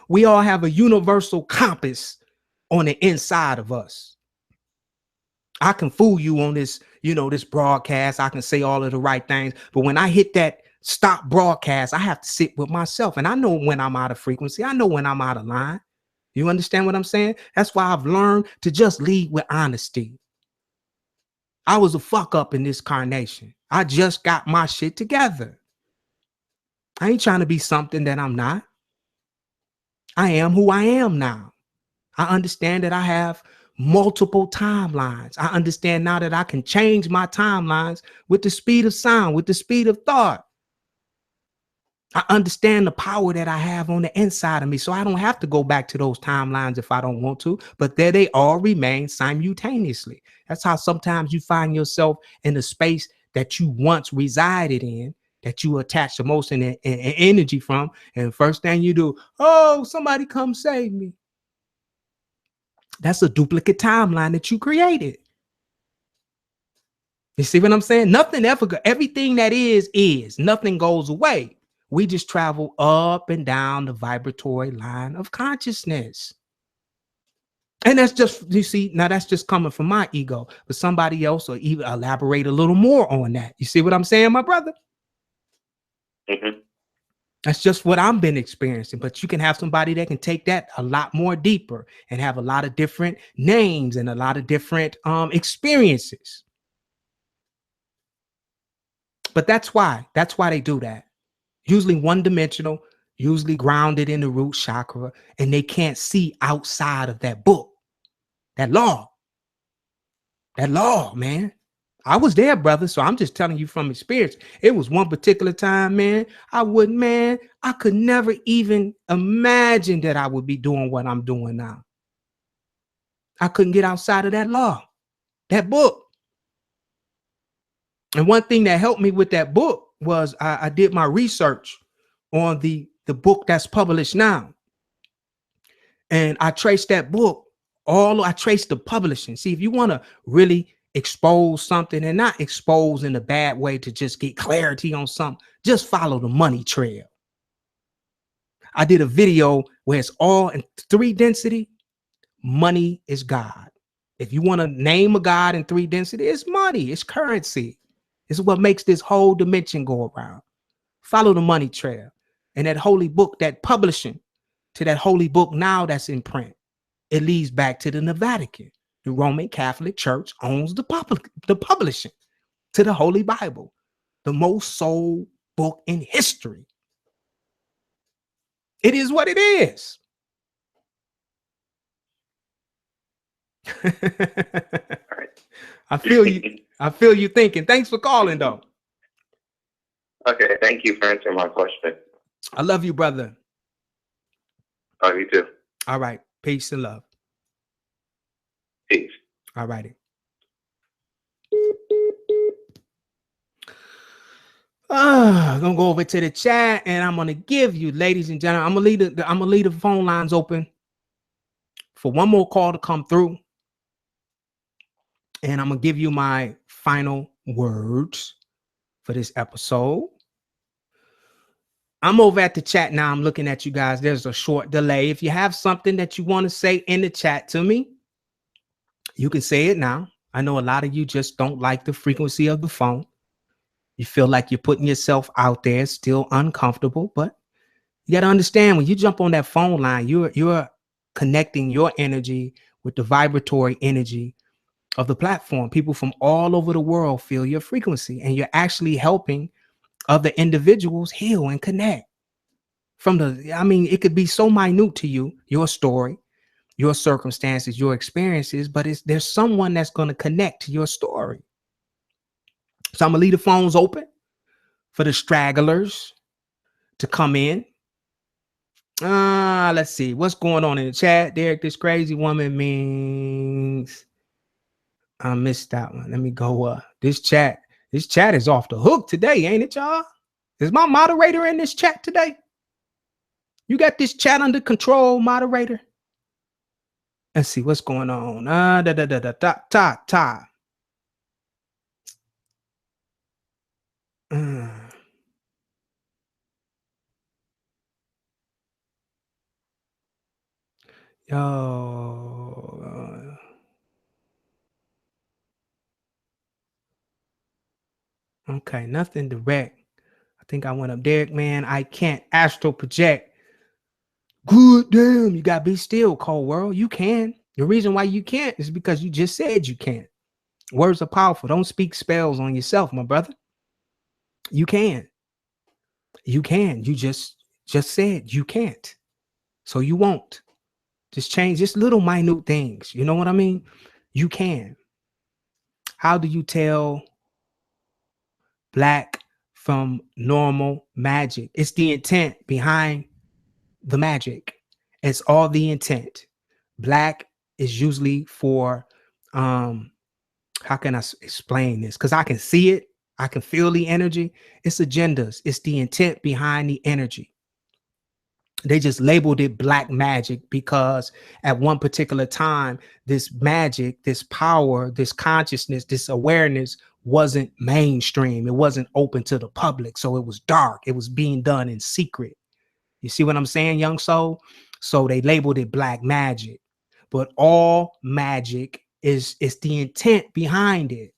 We all have a universal compass on the inside of us. I can fool you on this, you know, this broadcast. I can say all of the right things. But when I hit that stop broadcast, I have to sit with myself. And I know when I'm out of frequency. I know when I'm out of line. You understand what I'm saying? That's why I've learned to just lead with honesty. I was a fuck up in this carnation. I just got my shit together. I ain't trying to be something that I'm not. I am who I am now. I understand that I have multiple timelines. I understand now that I can change my timelines with the speed of sound, with the speed of thought. I understand the power that I have on the inside of me, so I don't have to go back to those timelines if I don't want to, but there they all remain simultaneously. That's how sometimes you find yourself in the space that you once resided in, that you attach emotion and energy from, and the first thing you do, oh, somebody come save me. That's a duplicate timeline that you created. You see what I'm saying? Nothing ever, everything that is, nothing goes away. We just travel up and down the vibratory line of consciousness. And that's just, you see, now that's just coming from my ego, but somebody else will even elaborate a little more on that. You see what I'm saying, my brother? Mm-hmm. That's just what I've been experiencing, but you can have somebody that can take that a lot more deeper and have a lot of different names and a lot of different experiences. But that's why they do that. Usually one dimensional, usually grounded in the root chakra, and they can't see outside of that book, that law, man. I was there, brother. So I'm just telling you from experience. It was one particular time, man. I could never even imagine that I would be doing what I'm doing now. I couldn't get outside of that law, that book. And one thing that helped me with that book was I did my research on the book that's published now. And I traced that book. I traced the publishing. See, if you want to really expose something, and not expose in a bad way to just get clarity on something, just follow the money trail. I did a video where it's all in 3 density. Money is God. If you want to name a God in 3 density, it's money, it's currency. It's what makes this whole dimension go around. Follow the money trail. And that holy book, that publishing to that holy book now that's in print, it leads back to the Vatican. The Roman Catholic Church owns the publishing to the Holy Bible, the most sold book in history. It is what it is. I feel you. I feel you thinking. Thanks for calling, though. Okay, thank you for answering my question. I love you, brother. Oh, you too. All right. Peace and love. Peace. All righty. I'm gonna go over to the chat, and I'm gonna give you, ladies and gentlemen, I'm gonna leave the phone lines open for one more call to come through, and I'm gonna give you my final words for this episode. I'm over at the chat now. I'm looking at you guys. There's a short delay. If you have something that you want to say in the chat to me, you can say it now. I know a lot of you just don't like the frequency of the phone. You feel like you're putting yourself out there, still uncomfortable, but you got to understand, when you jump on that phone line, you're connecting your energy with the vibratory energy of the platform. People from all over the world feel your frequency, and you're actually helping other individuals heal and connect. It could be so minute to you, your story, your circumstances, your experiences, but there's someone that's going to connect to your story. So I'm gonna leave the phones open for the stragglers to come in. Let's see what's going on in the chat. Derek, this crazy woman means I missed that one. Let me go. This chat is off the hook today, ain't it, y'all? Is my moderator in this chat today? You got this chat under control, moderator? Let's see what's going on. Yo. Okay, nothing direct. I think I went up. Derek, man, I can't astral project. Good damn, you gotta be still, cold world. You can. The reason why you can't is because you just said you can't. Words are powerful. Don't speak spells on yourself, my brother. You can. You can. You just said you can't. So you won't. Just change just little minute things. You know what I mean? You can. How do you tell black from normal magic? It's the intent behind the magic. It's all the intent. Black is usually for how can I explain this? Because I can see it, I can feel the energy. It's agendas. It's the intent behind the energy. They just labeled it black magic because at one particular time, this magic, this power, this consciousness, this awareness wasn't mainstream. It wasn't open to the public. So it was dark. It was being done in secret. You see what I'm saying, young soul? So they labeled it black magic. But all magic is the intent behind it.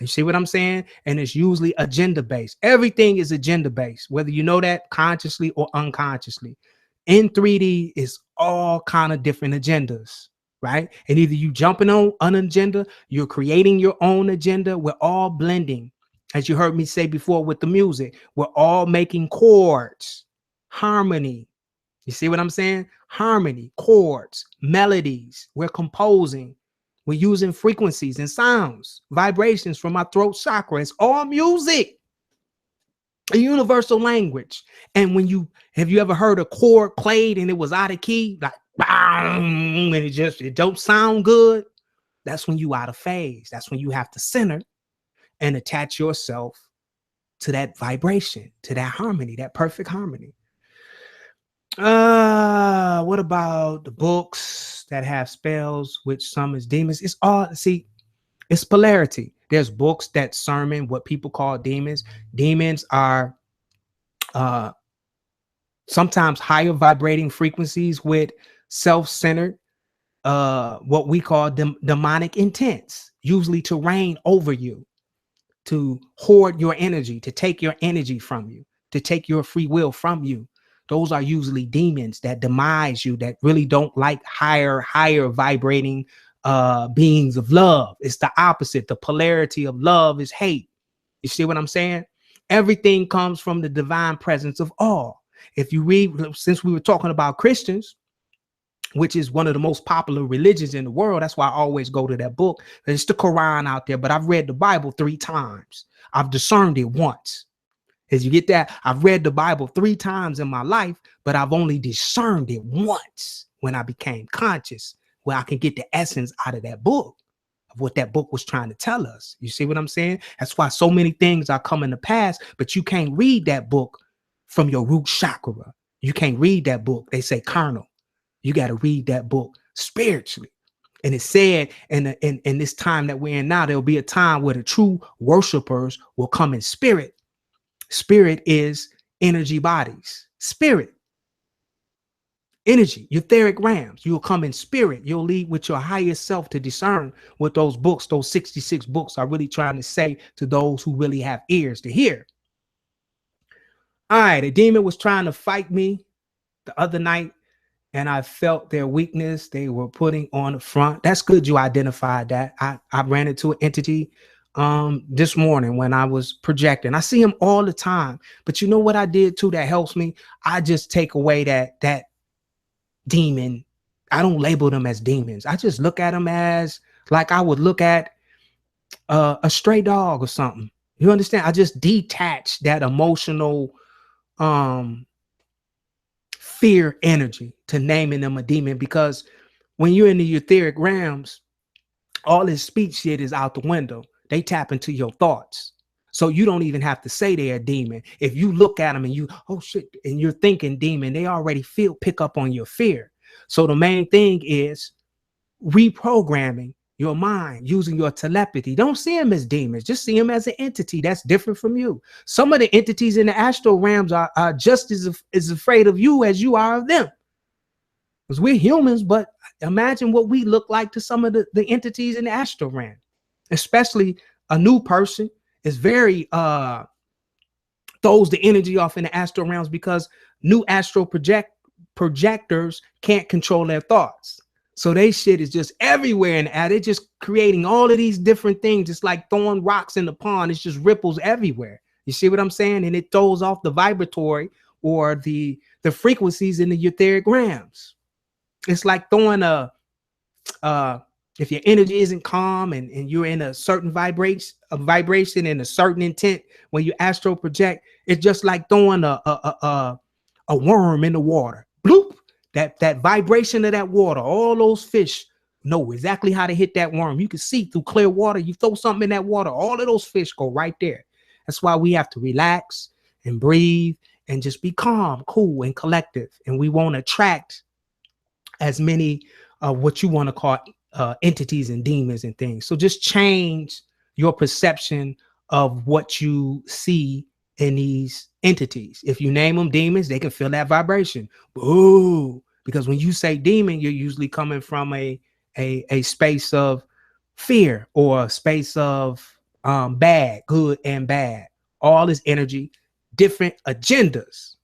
You see what I'm saying? And it's usually agenda based. Everything is agenda based, whether you know that consciously or unconsciously. In 3D is all kind of different agendas, right? And either you jumping on an agenda, you're creating your own agenda. We're all blending As you heard me say before with the music, we're all making chords, harmony. You see what I'm saying? Harmony, chords, melodies. We're composing. We're using frequencies and sounds, vibrations from our throat chakra. It's all music, a universal language. And when you have you ever heard a chord played and it was out of key, like bang, and it don't sound good? That's when you out of phase. That's when you have to center and attach yourself to that vibration, to that harmony, that perfect harmony. What about the books that have spells, which some is demons? It's all, see, it's polarity. There's books that sermon what people call demons. Demons are sometimes higher vibrating frequencies with self-centered, what we call demonic intents, usually to reign over you, to hoard your energy, to take your energy from you, to take your free will from you. Those are usually demons that demise you, that really don't like higher vibrating beings of love. It's the opposite. The polarity of love is hate. You see what I'm saying? Everything comes from the divine presence of all. If you read, since we were talking about Christians, which is one of the most popular religions in the world, that's why I always go to that book. There's the Quran out there, but I've read the Bible 3 times. I've discerned it once. As you get that, I've read the Bible 3 times in my life, but I've only discerned it once when I became conscious, where I can get the essence out of that book, of what that book was trying to tell us. You see what I'm saying? That's why so many things are coming to pass, but you can't read that book from your root chakra. You can't read that book. They say carnal. You got to read that book spiritually. And it said in this time that we're in now, there'll be a time where the true worshipers will come in spirit. Spirit is energy bodies. Spirit, energy, etheric realms. You'll come in spirit. You'll lead with your highest self to discern what those books, those 66 books, are really trying to say to those who really have ears to hear. All right, a demon was trying to fight me the other night, and I felt their weakness they were putting on the front. That's good you identified that. I ran into an entity this morning when I was projecting. I see him all the time, but you know what I did too that helps me? I just take away that demon. I don't label them as demons. I just look at them as like I would look at a stray dog or something. You understand? I just detach that emotional fear energy to naming them a demon, because when you're in the etheric realms, all this speech shit is out the window. They tap into your thoughts. So you don't even have to say they're a demon. If you look at them and you, oh shit, and you're thinking demon, they already pick up on your fear. So the main thing is reprogramming your mind using your telepathy. Don't see them as demons. Just see them as an entity that's different from you. Some of the entities in the astral realms are just as afraid of you as you are of them. Because we're humans, but imagine what we look like to some of the entities in the astral realm. Especially a new person is very throws the energy off in the astral realms, because new astral projectors can't control their thoughts. So they shit is just everywhere in the air. They're just creating all of these different things. It's like throwing rocks in the pond. It's just ripples everywhere. You see what I'm saying? And it throws off the vibratory or the frequencies in the etheric realms. It's like throwing if your energy isn't calm and you're in a certain vibration and a certain intent, when you astral project, it's just like throwing a worm in the water. Bloop! That vibration of that water, all those fish know exactly how to hit that worm. You can see through clear water. You throw something in that water, all of those fish go right there. That's why we have to relax and breathe and just be calm, cool, and collective. And we won't attract as many what you want to call entities and demons and things. So just change your perception of what you see in these entities. If you name them demons, they can feel that vibration. Ooh, because when you say demon, you're usually coming from a space of fear or a space of bad, good and bad. All is energy, different agendas.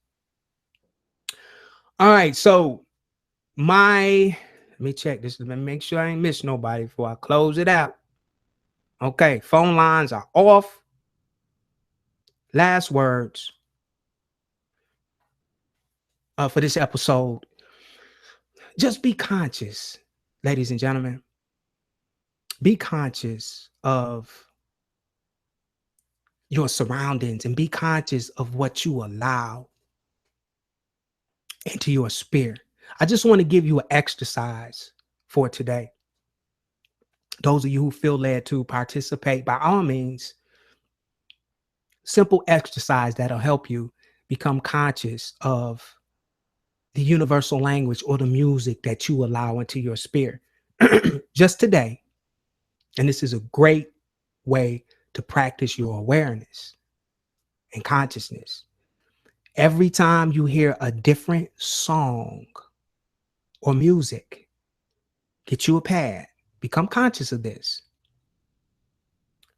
All right, so let me check this. Let me make sure I ain't miss nobody before I close it out. Okay, phone lines are off. last words for this episode. Just be conscious, ladies and gentlemen. Be conscious of your surroundings and be conscious of what you allow into your spirit. I just want to give you an exercise for today. Those of you who feel led to participate, by all means, simple exercise that'll help you become conscious of the universal language or the music that you allow into your spirit. Just today, and this is a great way to practice your awareness and consciousness. Every time you hear a different song or music, get you a pad. Become conscious of this.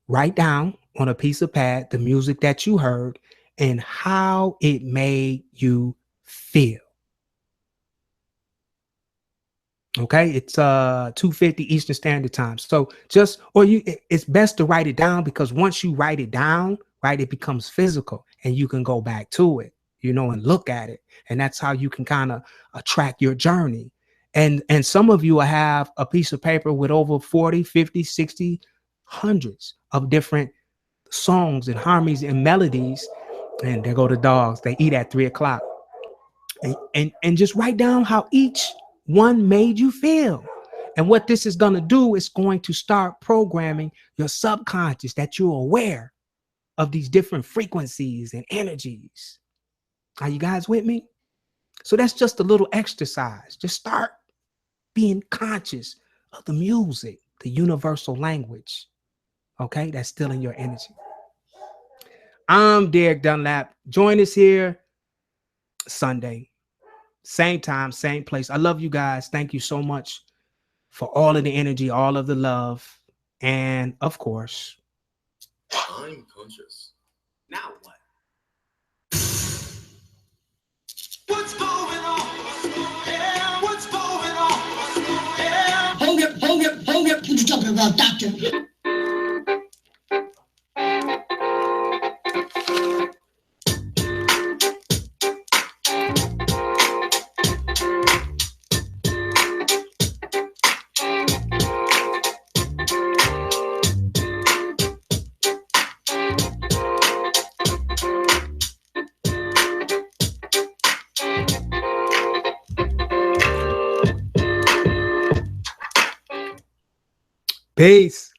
Write down on a piece of pad the music that you heard and how it made you feel. Okay, it's 2:50 Eastern Standard Time. So it's best to write it down, because once you write it down, right, it becomes physical and you can go back to it, and look at it. And that's how you can kind of track your journey. And some of you will have a piece of paper with over 40, 50, 60, hundreds of different songs and harmonies and melodies. And there go the dogs. They eat at 3:00. And just write down how each one made you feel. And what this is going to do is going to start programming your subconscious, that you're aware of these different frequencies and energies. Are you guys with me? So that's just a little exercise. Just start being conscious of the music, the universal language. Okay, that's still in your energy. I'm Derek Dunlap. Join us here Sunday. Same time, same place. I love you guys. Thank you so much for all of the energy, all of the love. And of course, I'm conscious. Now what? What's going on? Yeah, what's going on? Yeah. Hold up. What you talking about, doctor? peace.